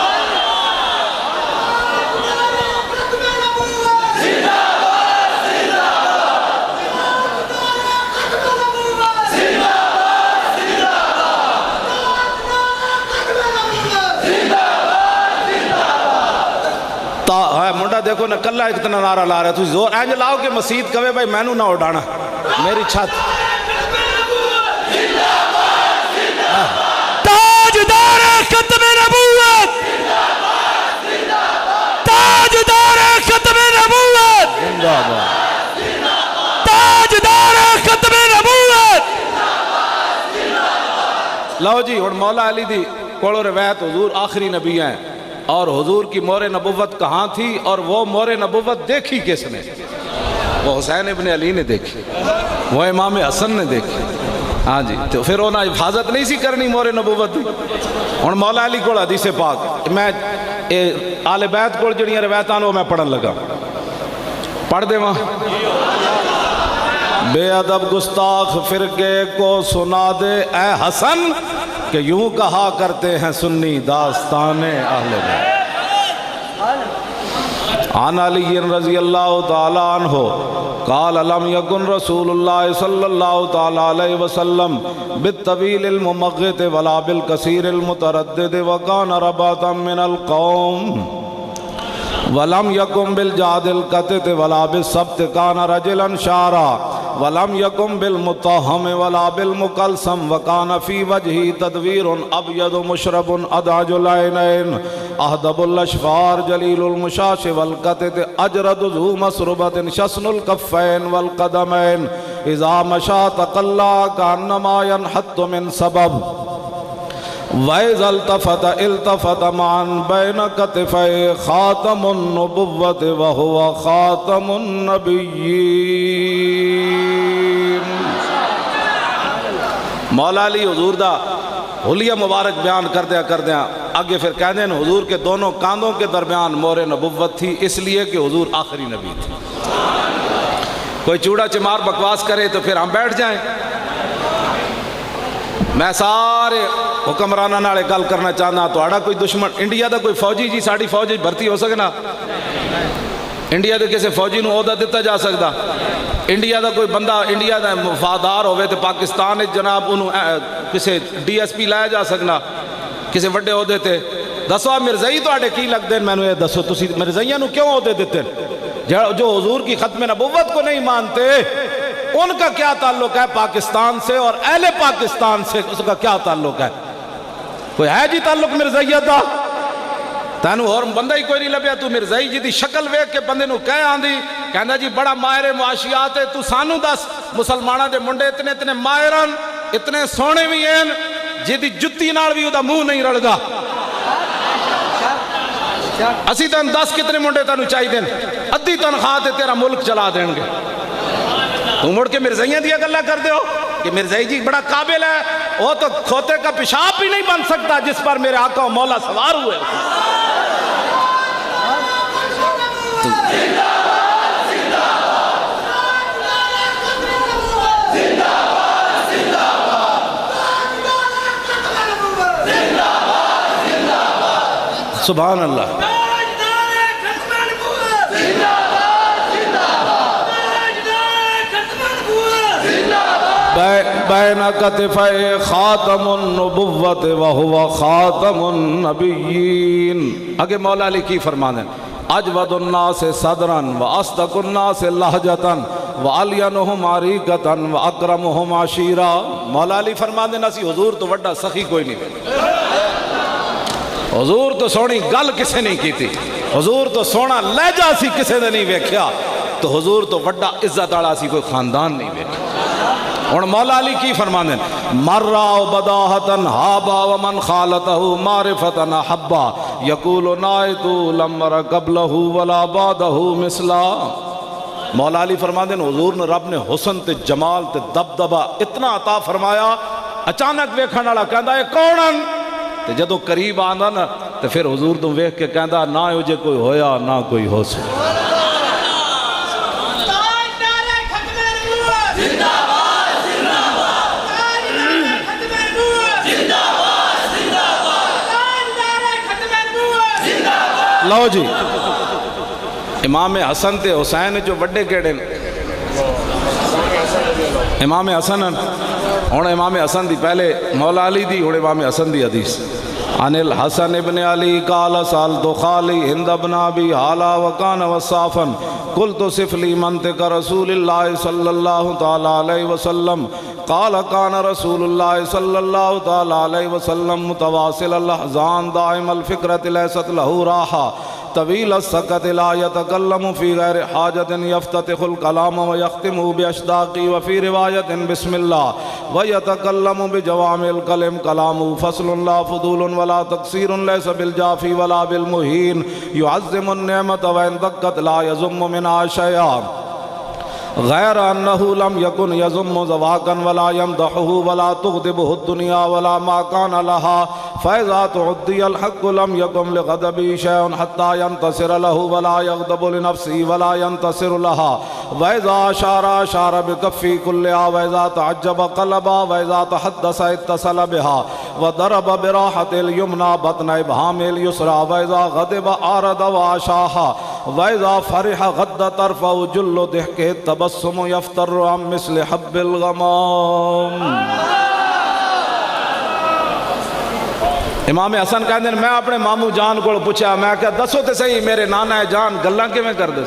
منڈا دیکھو نہ کلا اتنا نعرہ لا رہا ہے، تو زور اینج لاؤ کہ مسجد کہے بھائی میں نو نہ اڑانا میری چھت تاجدار ختم نبوت، تاجدار ختم نبوت، زندہ باد تاجدار ختم نبوت۔ لو جی اور مولا علی دی کولو روایت حضور آخری نبی ہیں اور حضور کی مور نبوت کہاں تھی اور وہ مور نبوت دیکھی کس نے؟ وہ حسین ابن علی نے دیکھی، وہ امام حسن نے دیکھی، ہاں جی تو پھر انہاں حفاظت نہیں سی کرنی مور نبوت دی۔ اور مولا علی کو حدیث پاک میں آل بیت کو جڑیاں روایتاں وہ میں پڑھن لگا، پڑھ دے وہاں بے ادب گستاخ فرقے کو سنا دے اے حسن کہ یوں کہا کرتے ہیں سنی داستان اہل بیت۔ عن علی رضی اللہ تعالی عنہ قال لم یکن رسول اللہ صلی اللہ تعالی علیہ وسلم بالطویل الممغت ولا بالکثیر المتردد وکان رباتا من القوم ولم یکن بالجاد القطت ولا بالسبت کان رجلا شارا ولم یکن بالمتہم ولا بالمقلسم وکان فی وجہی تدویر ابید مشرب اداج العینین اہدب الاشفار جلیل المشاش والقطت اجرد ذو مسربت شسن الکفین والقدمین اذا مشا تقلا کانما ینحط من سبب وَإِذَا الْتَفَتَ الْتَفَتَ مَعًا بَيْنَ كَتِفَيْ خَاتَمُ النُّبُوَّةِ وَهُوَ خَاتَمُ النَّبِيِّينَ۔ مولا علی حضور دا حلیہ مبارک بیان کردیا آگے پھر کہہ دیں حضور کے دونوں کاندھوں کے درمیان مور نبوت تھی، اس لیے کہ حضور آخری نبی تھی۔ کوئی چوڑا چمار بکواس کرے تو پھر ہم بیٹھ جائیں۔ میں سارے حکمرانہ نالے گل کرنا چاہنا تو آڑا کوئی دشمن انڈیا دا کوئی فوجی جی ساڑی فوجی بھرتی ہو سکنا؟ انڈیا دے کسے فوجی نو عہدہ دیتا جا سکتا؟ انڈیا دا کوئی بندہ انڈیا دا وفادار ہوئے تو پاکستان جناب انہوں کسے ڈی ایس پی لایا جا سکنا کسے وڈے عہدے تے؟ دسو آپ مرزائی تو آڑے کی لگ دیں، میں نے دسو تسی مرزائیاں نو کیوں عہدے دیتے؟ جو حضور کی ختم نبوت کو نہیں مانتے ان کا کیا تعلق ہے پاکستان سے اور اہل پاکستان سے؟ اس کا کیا تعلق ہے؟ کوئی ہے جی تعلق مرزائیت دا؟ تینو اور بندہ ہی کوئی نہیں لبیا، تو مرزائی جی دی شکل ویک کے بندے نو کہہ آندھی کہنا جی بڑا ماہر معاشیات ہے، تو سانو دس مسلمانہ دے منڈے اتنے اتنے ماہرن اتنے سونے بھی ہیں جی دی جتی نال بھی دا منہ نہیں رڑ گا۔ اسی تن 10 کتنے منڈے تینو چاہی دیں، ادھی تنخواہ تے تیرا ملک چلا دیں گے۔ تو مڑ کے مرزائیاں دیا گلہ کر دے ہو کہ مرزائی جی بڑا قابل ہے، وہ تو کھوتے کا پیشاب بھی نہیں بن سکتا جس پر میرے آقا و مولا سوار ہوئے۔ سبحان اللہ۔ بین کتفی خاتم النبوت وہو خاتم النبیین۔ آگے مولا علی کی فرمانے اجود الناس صدرا واصدق الناس لہجتا وعلینہم عریقتا واکرمہم عشیرا۔ مولا علی فرمانے ناسی حضور تو وڈا سخی کوئی نہیں، حضور تو سونی گل کسے نہیں کی تھی، حضور تو سونا لہجہ سی کسے نے نہیں ویکھیا، تو حضور تو وڈا عزت والا سی کوئی خاندان نہیں ویکھیا۔ اور مولا علی کی فرمانے مرّا بداہتاً حابا ومن خالتہو معرفتاً حبا یقول نائتو لمر قبلہو ولا بعدہو مثلا۔ مولا علی فرمانے حضور نے رب نے حسن تے جمال تے دبدبہ اتنا عطا فرمایا، اچانک ویکھن والا کہندا ہے کونن؟ تے جدو قریب آندا نا تے پھر حضور تو ویکھ کے کہندا نہ ہو جے کوئی ہویا نہ کوئی ہو سکتا۔ لو جی امام حسن تے حسین جو وڈے کیڑے امام حسن ہوں امام حسن دی پہلے مولا علی دی ہوں امام حسن دی حدیث عن الحسن ابن علی قال سالت خالی ہند ابن ابی حالا وکان وصافا قلت صف لی منطق رسول اللہ صلی اللہ تعالی علیہ وسلم قال کان رسول اللہ صلی اللہ تعالی علیہ وسلم متواصل الاحزان دائم الفکرت لیست لہو راحا طویل السکت لا يتکلم فی غیر حاجت یفتتح الکلام ویختم باشداقی وفی روایت بسم اللہ ویتکلم بجوامع الکلم کلام فصل لا فضول ولا تقصیر لیس بالجافی ولا بالمہین يعظم النعمت وان دقت لا يزم منها شیئا غیر انہو لم یکن یزم زواکا ولا یمدحہ ولا تغضبہ الدنیا ولا ما کان لہا فاذا تعدی الحق لم یکن لغضبی شیئن حتی ینتصر لہو ولا یغضب لنفسی ولا ینتصر لہا وَإِذَا أَشَارَ أَشَارَ بِكَفِّهِ كُلِّهَا وَإِذَا تَعَجَّبَ قَلَبَا وَإِذَا تَحَدَّثَ اتصل بها وَضَرَبَ بِرَاحَةِ الْيُمْنَى بَطْنَ إِبْهَامِ الْيُسْرَى وَإِذَا غَضِبَ أَعْرَضَ وَأَشَاحَ وَإِذَا فَرِحَ غَضَّ طَرْفَهُ جُلُّ ضِحْكِهِ التَّبَسُّمُ يَفْتَرُّ عَن مِثْلِ حَبِّ الْغَمَامِ۔ امام حسن کہتے ہیں میں اپنے مامو جان کو پوچھا میں کہا دسو تے صحیح میرے نانا جان گلاں کیویں کر دے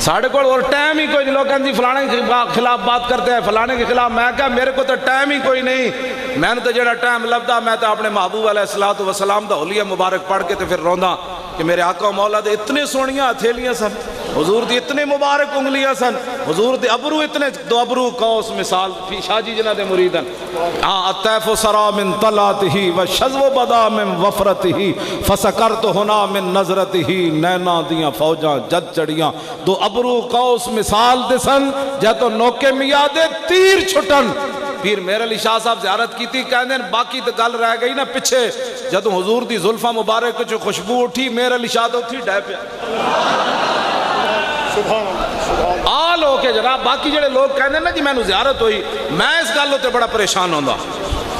ساڑھے کو اور ٹائم ہی کوئی نہیں لوگ کہتے ہیں فلانے کے خلاف بات کرتے ہیں فلانے کے خلاف میں کہا میرے کو تو ٹائم ہی کوئی نہیں میں نے تو جڑا ٹائم لبدا میں تو اپنے محبوب علیہ السلام دا حلیہ مبارک پڑھ کے تو پھر روندا کہ میرے آقا و مولا دے اتنے سونیاں ہتھیلیاں سن حضور دی اتنے مبارک انگلیاں سن حضور دے ابرو اتنے دو ابرو قوس مثال فی شاہ جی جنہ دے مریدن الطیف سرا من طلعتہ وشذو بدا من وفرتہ فسکرت ہنا من نظرتہ نینا دیاں فوجاں جد چڑیاں دو ابرو قوس مثال دے سن جہ تو نوکے میاں دے تیر چھٹن پیر میرے علی شاہ صاحب زیارت کی تھی کہنے باقی تو گل رہ گئی نا پچھے جدو حضور دی زلفہ مبارک جو خوشبو اٹھی میرے علی شاہ تو تھی ڈے پہ آل ہو کے جناب باقی جڑے لوگ کہنے نا جی میں نے زیارت ہوئی میں اس گل ہوتے بڑا پریشان ہوندہ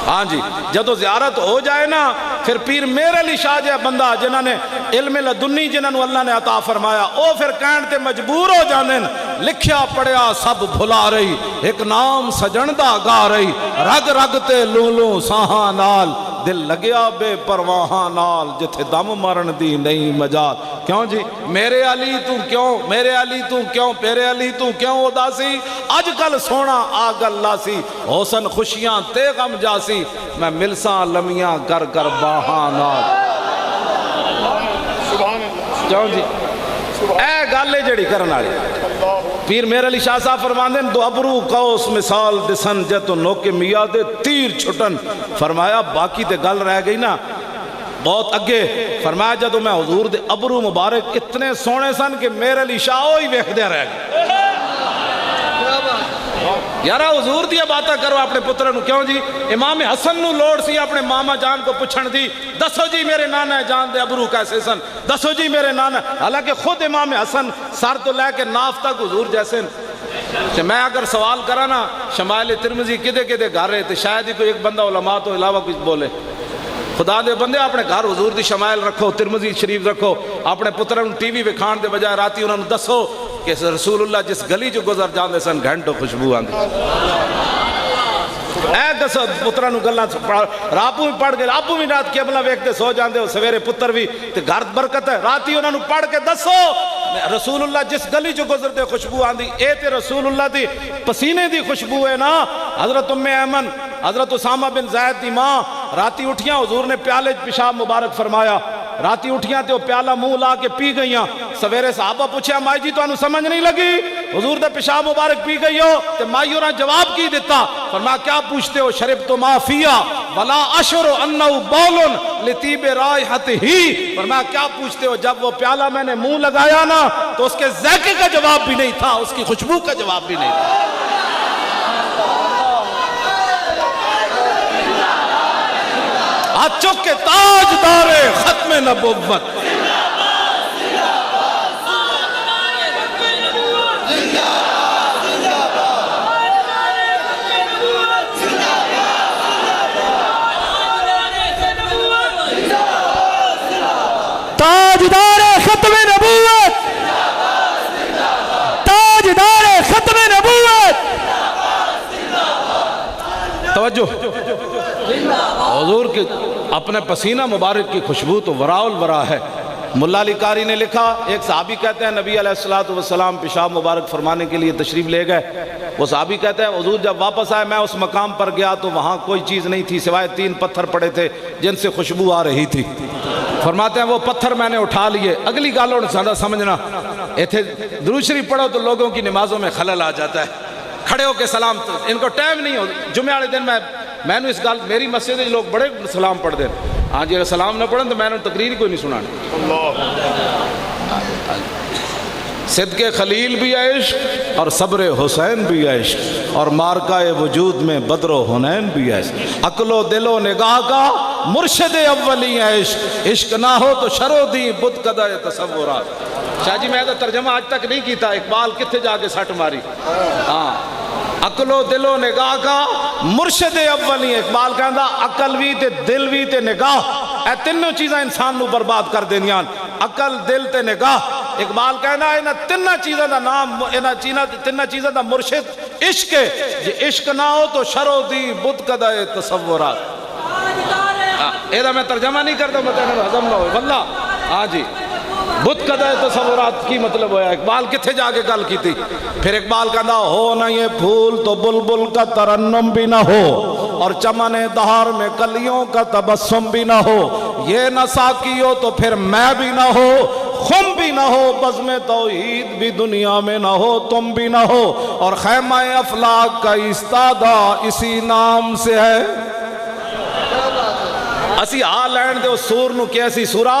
ہاں جی جدو زیارت ہو جائے نا پھر پیر میرے علی شاہ جائے بندہ جنہاں نے علم لدنی جنہاں نے اللہ نے عطا فرمایا او پھر کہنتے مجبور ہو جانے لکھیا پڑیا سب بھلا رہی ایک نام سجندہ گا رہی رگ رگ تے لولوں ساہاں نال دل لگیا بے پرواہاں نال جتھے دم مرن دی نہیں مجال کیوں جی میرے علی تو کیوں میرے علی تو کیوں پیرے علی تو کیوں اداسی آج کل سونا آگل لاسی حسن خوشیاں تے غم جاسی میں ملساں لمیاں کر کر باہاں نال کیوں جی اے گالے جڑی کرنا لی پیر میرے علی شاہ صاحب فرماندے دو ابرو قوس مثال دسن جتو نوکے میاں دے تیر چھٹن فرمایا باقی تے گل رہ گئی نا بہت اگے فرمایا جدو میں حضور دے ابرو مبارک اتنے سونے سن کہ میرے علی شاہ ہوئی ویخ دیا رہ گئی یارا حضور دیا باتاں کرو اپنے پترنو کیوں جی امام حسن نو لوڑ سی اپنے ماما جان کو پچھن دی دسو جی میرے نانا جان دے ابرو کیسے سن دسو جی میرے نانا حالانکہ خود امام حسن سر تو لے کے ناف تک حضور جیسے کہ میں اگر سوال کرا نا شمائل ترمذی کدے کدے گھر رہے تھے شاید ہی کوئی ایک بندہ علماء تو علاوہ کچھ بولے خدا دے بندے اپنے گھر حضور دی شمائل رکھو ترمذی شریف رکھو اپنے پترن ٹی وی وکھان دے بجائے راتی انہوں نے دسو کہ رسول اللہ جس گلی جو گزر جاندے سن گھنٹوں خوشبو آندی اے دس پترانو گلاں راپو بھی پڑھ گئے آپو بھی رات قبلہ ویکھتے سو جاندے ہو سویرے پتر بھی تے گھر برکت ہے راتی انہوں نے پڑھ کے دسو رسول اللہ جس گلی جو گزرتے خوشبو آندی اے تے رسول اللہ دی پسینے دی خوشبو ہے نا حضرت ام ایمن حضرت اسامہ بن زید دی ماں راتی اٹھیاں حضور نے پیالے پیشاب مبارک فرمایا راتی اٹھیاں تے وہ پیالہ منہ لا کے پی گئیاں سویرے صحابہ پوچھے مائی جی تو انہوں سمجھ نہیں لگی حضور دے پیشاب مبارک پی گئی ہو تے مائی اور جواب کی دیتا فرمایا کیا پوچھتے ہو شربت ما فیا ولا اشعر انہ بول لطیب رائحت ہی فرمایا کیا پوچھتے ہو جب وہ پیالہ میں نے منہ لگایا نا تو اس کے ذائقے کا جواب بھی نہیں تھا اس کی خوشبو کا جواب بھی نہیں تھا چک کے تاجدار ختم نبوت توجہ، حضور کے اپنے پسینہ مبارک کی خوشبو تو وراء الورا ہے۔ ملا علی قاری نے لکھا، ایک صحابی کہتے ہیں نبی علیہ السلام پیشاب مبارک فرمانے کے لیے تشریف لے گئے۔ وہ صحابی کہتے ہیں حضور جب واپس آئے میں اس مقام پر گیا تو وہاں کوئی چیز نہیں تھی سوائے 3 پتھر پڑے تھے جن سے خوشبو آ رہی تھی۔ فرماتے ہیں وہ پتھر میں نے اٹھا لیے۔ اگلی گالوں نے زیادہ سمجھنا، ایتھے درود شریف پڑھو تو لوگوں کی نمازوں میں خلل آ جاتا ہے، کھڑے ہو کے سلام، ان کو ٹائم نہیں ہو۔ جمعہ والے دن میں نے اس گال میری مسجد میں لوگ بڑے سلام پڑھ دیں، ہاں جی اگر سلام نہ پڑھیں تو میں نے تقریر ہی کوئی نہیں سنانی۔ صدق خلیل بھی عشق اور صبر حسین بھی عشق اور مارکہ وجود میں بدر و حنین بھی عشق، عقل و دل و نگاہ کا مرشد اولی عشق، عشق نہ ہو تو شرو دی بت قدہ تصورات۔ شاہ جی میں تو ترجمہ آج تک نہیں کیتا، اقبال کتنے جا کے سٹ ماری۔ ہاں عقل و دل و نگاہ کا مرشد اولی، اقبال کہندا عقل بھی تے دل بھی تے نگاہ، اے تینوں چیزاں انسان نو برباد کر دینیاں، عقل دل تے نگاہ۔ اقبال کہنا ہے انہاں تینوں چیزاں دا نام، انہاں تینوں چیزاں دا مرشد عشق ہے، جے عشق نہ ہو تو شرو دی بت قدہ تصورات۔ ایدہ میں ترجمہ نہیں کرتا، مطلب ہضم نہ ہوئے واللہ۔ ہاں جی بت قدہ تصورات کی مطلب ہویا اقبال کتھے جا کے گل کی تھی۔ پھر اقبال کہنا ہو نہ یہ پھول تو بلبل کا ترنم بھی نہ ہو اور چمن دہار میں کلیوں کا تبسم بھی نہ ہو، یہ نہ ساقی ہو تو پھر میں بھی نہ ہو، خم بھی نہ ہو، بزم توحید بھی دنیا میں نہ ہو، تم بھی نہ ہو، اور خیمہ افلاک کا استادہ اسی نام سے ہے۔ اسی آ لین دے سور نو کیسی سورا،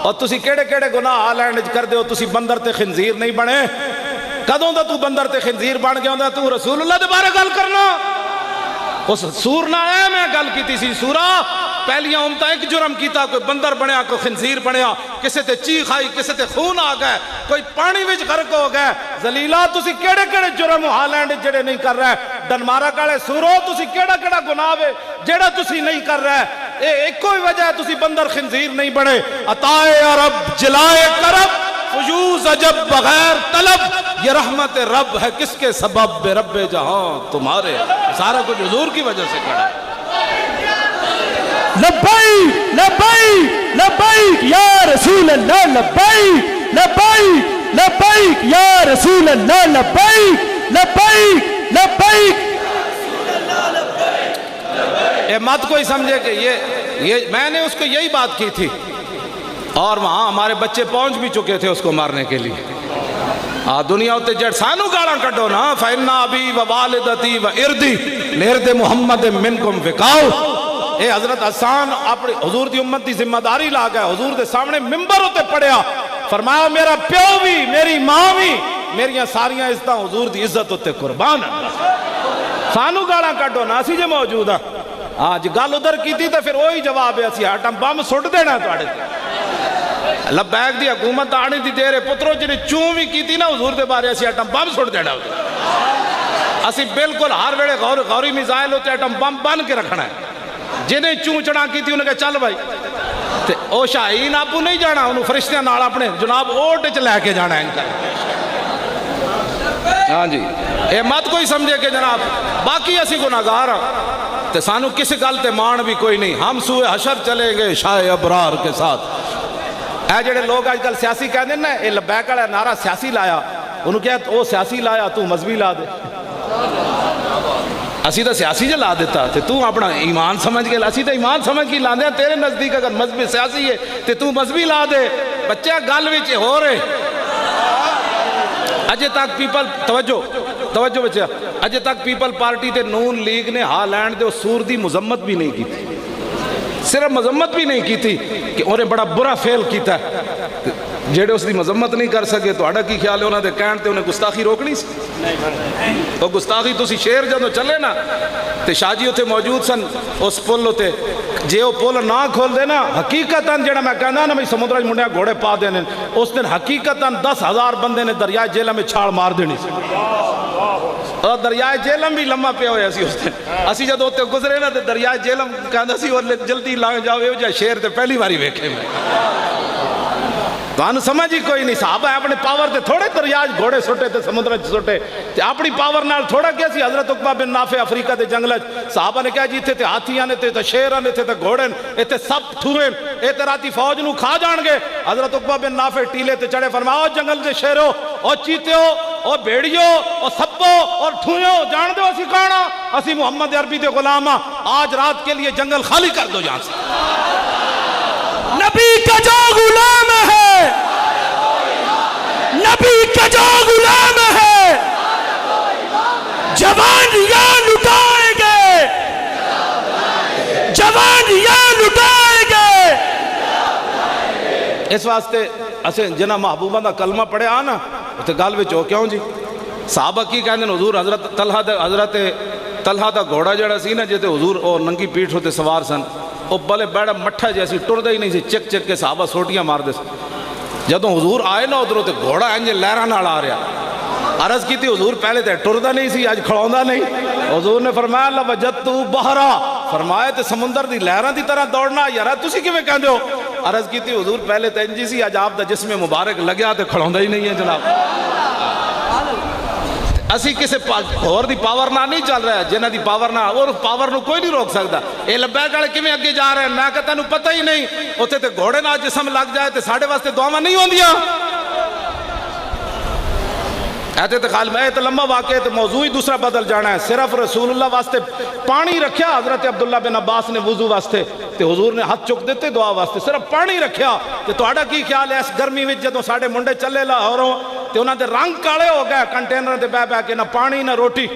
اور تسی کیڑے کیڑے گناہ آ لین کر دے ہو، تسی بندر تے خنزیر نہیں بنے۔ کدوں دا تو بندر تے خنزیر بن گیا ہوندا، تو رسول اللہ دے بارے گل کرنا۔ اس سور نہ ہے میں گل کیتی سی، سورا پہلیاں امتہ ایک جرم کیتا، کوئی بندر بنیا کوئی خنزیر بنیا، کسے تے چیخ آئی کسے تے خون آ گئے، کوئی پانی وچ غرق ہو گئے۔ ذلیلا تسی کیڑے کیڑے جرم ہالینڈ جڑے نہیں کر رہے، ڈنمارک والے سورو تسی کیڑا کیڑا گناہ ہے جڑا تسی نہیں کر رہے۔ ایک کوئی وجہ ہے تسی بندر خنزیر نہیں بڑے۔ عطائے عرب جلائے کرب فیوز عجب بغیر طلب، یہ رحمت رب ہے کس کے سبب، بے رب جہاں تمہارے، سارا کچھ حضور کی وجہ سے کھڑا ہے۔ لبیک لبیک لبیک یا رسول اللہ، لبیک لبیک لبیک یا رسول اللہ، لبیک لبیک لبیک۔ یہ مت کوئی سمجھے کہ یہ میں نے اس کو یہی بات کی تھی، اور وہاں ہمارے بچے پہنچ بھی چکے تھے اس کو مارنے کے لیے۔ دنیا ہوتے جڑ سانو گاڑاں کٹو نا، فَإِنَّا أَبِي وَوَالِدَتِي وَإِرْدِي لِإِرْدِ مُحَمَّدٍ مِّنْكُمْ وِقَاؤ۔ اے حضرت حسان اپنی حضور دی امت دی ذمہ داری لا گئے، حضور دے سامنے ممبر ہوتے پڑھیا، فرمایا میرا پیو بھی میری ماں بھی میریاں ساریاں عزتاں حضور دی عزت ہوتے قربان۔ سانو گاڑاں کٹو نا، اسی جے موجود ہاں۔ آج گل ادھر کی تھی تو پھر وہی جواب ہے، اسی ہٹم بم سٹ دینا تواڈے تے۔ لبیک دی حکومت آنے دی دیر ہے پترو، جنہیں چون بھی کی تھی نا حضور دے بارے، اسی ہٹم بم سٹ دینا ادھر۔ اسی بالکل ہر ویڑے غوری میزائل ہوتے ہٹم بم بن کے رکھنا ہے۔ جنہیں چون چڑھا کی تھی انہیں کہا چل بھائی، او شاہین آپو نہیں جانا، انہوں فرشتیاں نال اپنے جناب اوٹ چ لے کے جانا ہے ان کا۔ ہاں جی اے مت کوئی سمجھے کہ جناب باقی اسی گناہگار ہاں تے سانو کس گل تے مان بھی کوئی نہیں، ہم سوئے حشر چلیں گے شاہ ابرار کے ساتھ۔ اے جڑے لوگ آج کل سیاسی کہہ دیں نا، اے لبیک والا نعرہ سیاسی لایا، انہوں کہا او سیاسی لایا تو مذہبی لا دے۔ اسی تو سیاسی جو لا دیتا تے تو اپنا ایمان سمجھ کے، اسی تو ایمان سمجھ کے لا دیا، تیرے نزدیک اگر مذہبی سیاسی ہے تے تو مذہبی لا دے۔ بچہ گل وچ ہو رہے اجے تک پیپل توجہ بچہ، اجے تک پیپل پارٹی تے نون لیگ نے ہالینڈ دے سور دی مذمت بھی نہیں کی تھی، صرف مذمت بھی نہیں کی تھی کہ انہیں بڑا برا فیل کیتا ہے۔ جیڑے اس دی مذمت نہیں کر سکے تو اڑا کی خیال ہے انہوں نے کہن تے انہیں گستاخی روکنی سی؟ تو گستاخی تو سی شیر جدو چلے نا تے شاہ جی ہوتے موجود سن اس پل ہوتے، جے وہ پل نہ کھول دے نا حقیقتاً جڑا میں کہنا نا میں سمندر منڈیا گھوڑے پا دینے، اس دن حقیقتاً 10,000 بندے نے دریائے جیلم میں چھاڑ مار دینی سی، اور دریائے جیلم بھی لمحہ پہ ہویا سی اس دن۔ اسی جدو ہوتے گزرے نا تے دریائے جیلم کہنا سی اور جلدی لانگ جاؤ، جا شیر تے پہلی باری ویکھے میں تو سمجھ ہی کوئی نہیں. صحابہ اپنے پاور تے تھوڑے دریاج گھوڑے سٹے تے سمندر سٹے تے اپنی پاور نال تھوڑا کیا سی. حضرت عقبہ بن نافع افریقہ دے جنگل صحابہ نے کہا جی تے ہاتھیاں نے تے شیراں نے تے گھوڑے نے تے سب ٹھوئے اے تے راتی فوج نو کھا جان گے. حضرت عقبہ بن نافع ٹیلے تے چڑھے فرمایا جنگل دے شیرو او چیتیو او بھیڑیو او سپو اور ٹھوئیو جان دو اسی کانا اسی محمد عربی دے غلام آج رات کے لیے جنگل خالی کر دو جان سے. نبی کا جو غلام ہے نبی کا جو غلام ہے جوان یا لٹائیں گے جوان یا لٹائیں گے. اس واسطے اسے جنہ محبوبہ دا کلمہ پڑھے آنا تے گل وچ ہو کیوں جی. صحابہ کی کہندے نے حضور حضرت طلحہ دا گھوڑا جڑا سی نا جتے حضور او ننگی پیٹھ ہوتے سوار سن او بلے بیڑا مٹھا جیسی ٹردے ہی نہیں سی چک چک کے صحابہ سوٹیاں مار دے. جدوں حضور آئے نا ادھروں تے گھوڑا انجے لہراں نال آ رہا. عرض کی تھی حضور پہلے تے ٹردا نہیں سی اج کھڑوندا نہیں. حضور نے فرمایا لوجدت بحرا فرمایا تے سمندر دی لہراں دی طرح دوڑنا یار تسی کیویں کہندے ہو. عرض کی تھی حضور پہلے تے انجی سی اج آپ دا جسم مبارک لگیا تے کھڑوندا ہی نہیں ہے جناب. اسی کسے اور دی پاور نہ نہیں چل رہا ہے جنہ دی پاور نہ اور پاور نو کوئی نہیں روک سکتا. اے لبیک والے کیویں اگے جا رہے ہیں میں کہتا تینوں پتہ ہی نہیں اوتھے تے گھوڑے نال جسم لگ جائے تے ساڈے واسطے دعاواں نہیں ہوندیاں. ایتے تے خال میں تے لمبا واقعہ تے موضوع ہی دوسرا بدل جانا ہے. صرف رسول اللہ واسطے پانی رکھیا حضرت عبداللہ بن عباس نے وضو واسطے تے حضور نے ہاتھ چک دیتے دعا واسطے صرف پانی رکھیا. تے تہاڈا کی خیال ہے اس گرمی وچ جدوں ساڈے منڈے چلے لاہوروں تے انہاں دے رنگ کالے ہو گئے کنٹینر تے بہ کے نہ پانی نہ روٹی.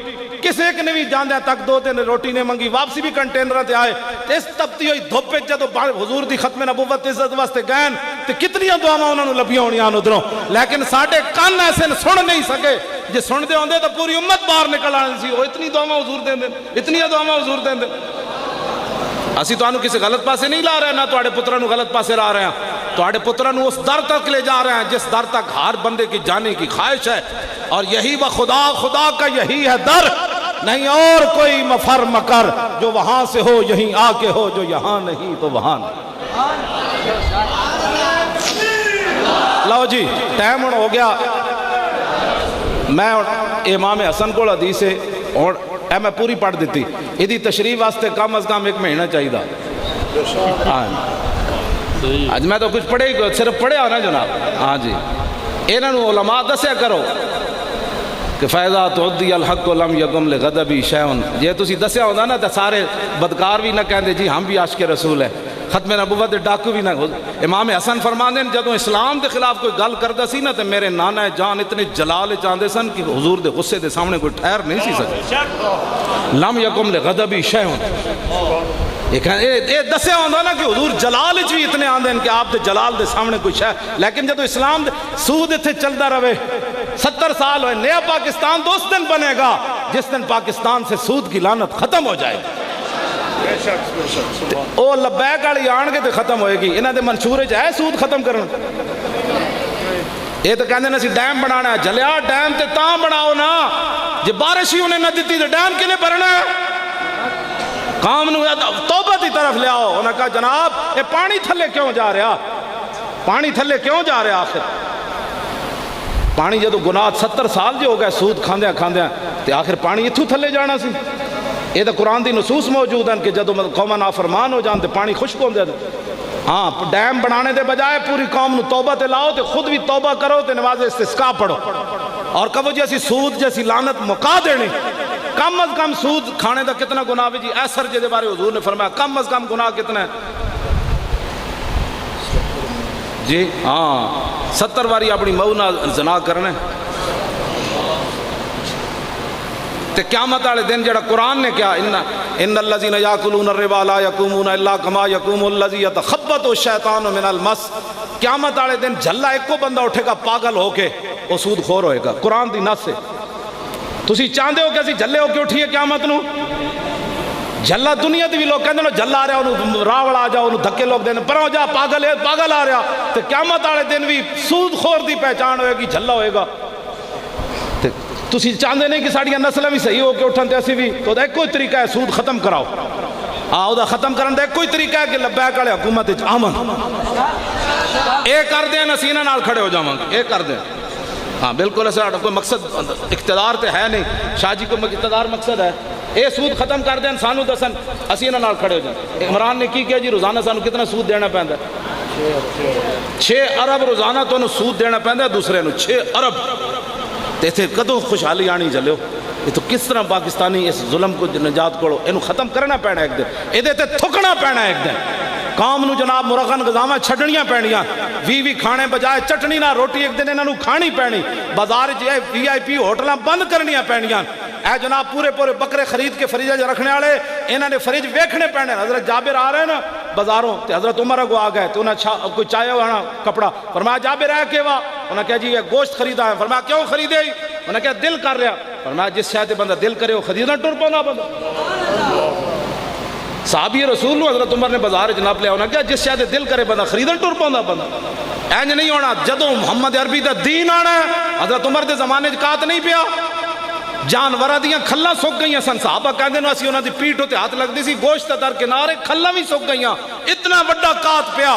کسے ایک نے بھی جاندے تک دو دن روٹی نے منگی واپسی بھی کنٹینر تے آئے. اس تپتی ہوئی دھوپ وچ جدوں حضور دی ختم نبوت عزت واسطے گئے تے کتنی دعاواں انہاں نوں لبیاں ہونیاں ادھروں لیکن ساڈے کان ایسے سن نہیں سکے. جے سن دے ہوندے تو پوری امت باہر نکل آنی سی. وہ اتنی دعاواں حضور دیندے اتنی دعاواں حضور دیندے. اسی تانوں کسی غلط پاسے نہیں لا رہے نہ تواڈے پتراں نوں غلط پاسے لا رہے ہیں. تواڈے پتراں نوں اس در تک لے جا رہے ہیں جس در تک ہر بندے کی جانے کی خواہش ہے. اور یہی وہ خدا کا یہی ہے در نہیں اور کوئی مفر مکر جو وہاں سے ہو یہیں آ کے ہو جو یہاں نہیں تو وہاں نہیں. لو جی ٹائم ہو گیا. میں امام حسن کو حدیث ہے اور اے میں پوری پڑھ دیتی یہ تشریح واسطے کم از کم 1 مہینہ چاہیے. آج میں تو کچھ پڑھے ہی صرف پڑھے ہو نا جناب. ہاں جی انہاں نوں علماء دسیا کرو کہ فیضا تعدی الحق لم یقم لغضبی شیء. جے تسی دسیا ہوندا نا تے سارے بدکار بھی نہ کہندے جی ہم بھی عاشق رسول ہے. ختم نبوت دے ڈاکو بھی نہ. امام حسن فرماندے ہیں جدوں اسلام دے خلاف کوئی گل کردا سی نا تے میرے نانا جان اتنے جلال چاندے سن کہ حضور دے غصے دے سامنے کوئی ٹھہر نہیں سی سکتا. لم یقم لغضبی شیء یہ دسیا ہوندہ نا کہ حضور جلال بھی اتنے آندے ہیں کہ آپ دے جلال دے سامنے کچھ ہے. لیکن جدو اسلام دے سود اتھے چلتا رہے 70 سال ہوئے نیا پاکستان تو اس دن بنے گا جس دن پاکستان سے سود کی لعنت ختم ہو جائے گی. او لبیک والی آن کے تے ختم ہوئے گی. انہاں دے منشورے ہے سود ختم کرنا. یہ تو کہندے نا سی ڈیم بنانا ہے. جلیا ڈیم تے تاں بناؤ نا جے بارش ہی انہیں نہ دیتی تو ڈیم کے لیے بھرنا ہے. کام نو توبہ دی طرف لے آؤ. انہاں کہا جناب یہ پانی تھلے کیوں جا رہا پانی تھلے کیوں جا رہا. آخر پانی جدو گناہ 70 سال جو ہو گئے سود کھاندیاں کھاندیاں تے آخر پانی اتھو تھلے جانا سی. یہ تو قرآن دی نصوص موجود ہیں کہ جدو قوم نافرمان ہو جان تے پانی خشک ہو جائے. ہاں ڈیم بنانے دے بجائے پوری قوم نو توبہ تے لاؤ تے خود بھی توبہ کرو تے نماز استسقاء پڑھو اور کہو جیسی سود جیسی لعنت مکا دینی. کم از کم سود کھانے دا کتنا گناہ بھی جی ایسر جے دے بارے حضور نے فرمایا کم از کم گناہ کتنا ہے جی. ہاں 70 باری اپنی مئو نال زنا کرنا ہے. تے قیامت والے دن جڑا قرآن نے کیا ان الذین یاکلون الربا لا یقومون الا کما یقوم الذی یتخبطہ الشیطان من المس. قیامت والے دن جھلا ایک کو بندہ اٹھے گا پاگل ہو کے وہ سود خور ہوئے گا. قرآن دی نص ہے. تسی چاہندے ہو کہ اسی جھلے ہو کے اٹھیے قیامت نو. جھلا دنیا دی بھی لوگ کہندے نو جھلا آ رہا انہوں راوڑ آ جاؤ انہوں دھکے لوگ دینے پروں جا پاگل ہے پاگل آ رہا. تے قیامت والے دن بھی سود خور دی پہچان ہوئے گی جھلا ہوئے گا. تسی چاہندے نہیں کہ ساڑیاں نسلیں بھی صحیح ہو کے اٹھن تے اسی بھی تو دا ایک کوئی طریقہ ہے سود ختم کراؤ. دا ختم کرن دا ایک کوئی طریقہ ہے کہ لبیک والے حکومت وچ امن اے کر دیں نسینہ نال کھڑے ہو جاواں گے، اے کر دیں. ہاں بالکل ایسا کوئی مقصد اقتدار تے ہے نہیں، شاہ جی کو اقتدار مقصد ہے. اے سود ختم کر دیں سانو دسن اسی انہاں نال کھڑے ہو جائیں. عمران نے کی کیا جی؟ روزانہ سانو کتنا سود دینا پیندا ہے؟ 6 ارب روزانہ تو انہوں سود دینا پیندا ہے دوسرے نو. 6 ارب تے اتھے کدوں خوشحالی آنی چلو. یہ تو کس طرح پاکستانی اس ظلم کو نجات کوڑو اینو ختم کرنا پینا ایک دن، ایدے تے تھکنا پینا ایک دن. قوم نو جناب مرغن غذاواں چھڈنیاں پینیاں، 20 کھانے بجائے چٹنی نہ روٹی ایک دن انہاں نو کھانی پینی. بازار جے VIP ہوٹلاں بند کرنیاں پینیاں. اے جناب پورے بکرے خرید کے فریج رکھنے والے انہاں نے فریج ویکھنے پینے. حضرت جابر آ رہے ہیں نا بازاروں تے حضرت عمر کو آ گئے تو انہاں کوئی چاہے ہونا کپڑا، فرمایا جابر ہے کہ وا؟ انہاں کہا جی یہ گوشت خریدا ہے. فرمایا کیوں خریدے؟ انہوں نے کہا دل کر رہا. فرمایا جس شاید بندہ دل کرے وہ خریدنا ٹر پاؤں بندہ. صحابی رسول حضرت عمر نے بازار جناب لیا. انہوں نے کہا جس شاید دل کرے بندہ خریدنا ٹر پاؤں بندہ. اینج نہیں ہونا. جدوں محمد عربی دا دین آنا ہے حضرت عمر دے زمانے کات نہیں پیا، جانوراں دیاں کھلاں سک گئیاں سن. صحابہ کہندے نے اسی انہاں دی پیٹھ تے ہاتھ لگدی سی، گوشت در کنارے کھلاں بھی سک گئیاں. اتنا بڑا کات پیا.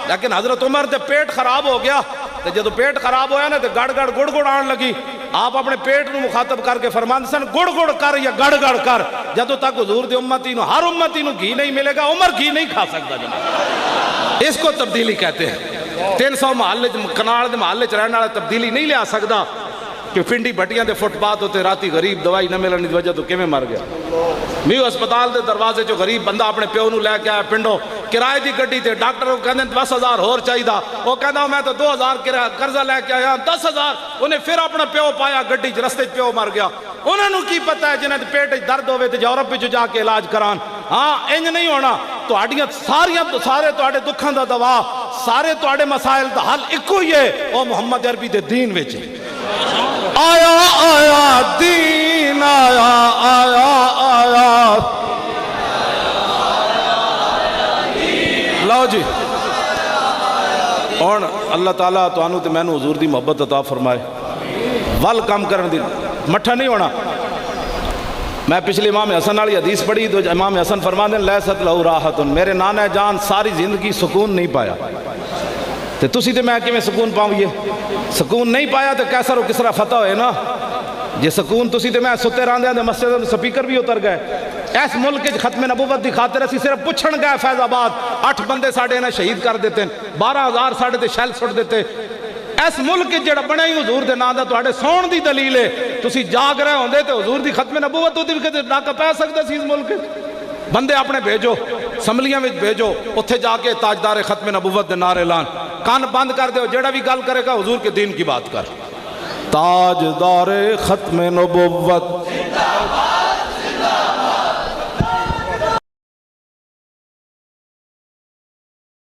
لیکن حضرت عمر دے پیٹ خراب ہو گیا تے جدو پیٹ خراب ہویا نا تے گڑ گڑ آن لگی. آپ اپنے پیٹ نو مخاطب کر کے فرماندے سن گڑ کر یا گڑ کر. جدو تک حضور دے امتی نو ہر امتی نو گھی نہیں ملے گا عمر گھی نہیں کھا سکتا. جناب اس کو تبدیلی کہتے ہیں. 300 محلے کناڑ دے محلے چ رہنے والا تبدیلی نہیں لیا سکتا کہ پنڈی بٹیاں دے فٹ پاتھ ہوتے راتی غریب دوائی نہ ملنے دی وجہ تو کیویں مر گیا. میو ہسپتال دے دروازے چو غریب بندہ اپنے پیو نو لے کے آیا پنڈوں کرائے دی گڈی تے ڈاکٹر کو کہندے 10,000 ہور چاہیدا. وہ کہندا میں تو 2,000 قرضہ لے کے آیا 10,000. انہیں پھر اپنا پیو پایا گڈی چ رستے پیو مر گیا. انہاں نو کی پتہ ہے جنہاں دے پیٹ وچ درد ہوے تے یورپ وچ جا کے علاج کران. ہاں انج نہیں ہونا. تہاڈیاں سارے تہاڈے دکھاں دا دوا سارے تہاڈے مسائل دا حل اکو ہی ہے. او محمد عربی دے دین وچ آیا دین آیا. لو جی اور اللہ تعالیٰ تو آنو تے میں نے حضور دی محبت عطا فرمائے. ول کام کرن دی مٹھا نہیں ہونا. میں پچھلی امام حسن والی حدیث پڑھی تو امام حسن فرماندے لیست لہو راحت. میرے نانا جان ساری زندگی سکون نہیں پایا تے تسی تے میں کیویں سکون پاؤں. یہ سکون نہیں پایا تو کیسا رو کسرا فتح ہوئے نا. جی سکون تسی تے میں ستے راندے دے مسجد دے سپیکر بھی اتر گئے. اس ملک ختم نبوت دی خاطر اسی صرف پوچھن گئے فیض آباد 8 بندے ساڑھے انہیں شہید کر دیتے ہیں 12,000 ساڑھے تے شیل سٹ دیتے. اس ملک جڑا بنے ہی حضور دے نام دا تواڈے سون دی دلیل ہے. تسی جاگ رہے ہوندے تے حضور دی ختم نبوت ہوتی بھی کدے ناکا پہ سکدا سی اس ملک. بندے اپنے بھیجو اسمبلیاں وچ بھیجو اتھے جا کے تاجدار ختم نبوت دے نعرے لان. کان بند کر دیو جڑا بھی گل کرے گا حضور کے دین کی بات کر. تاجدار ختم نبوت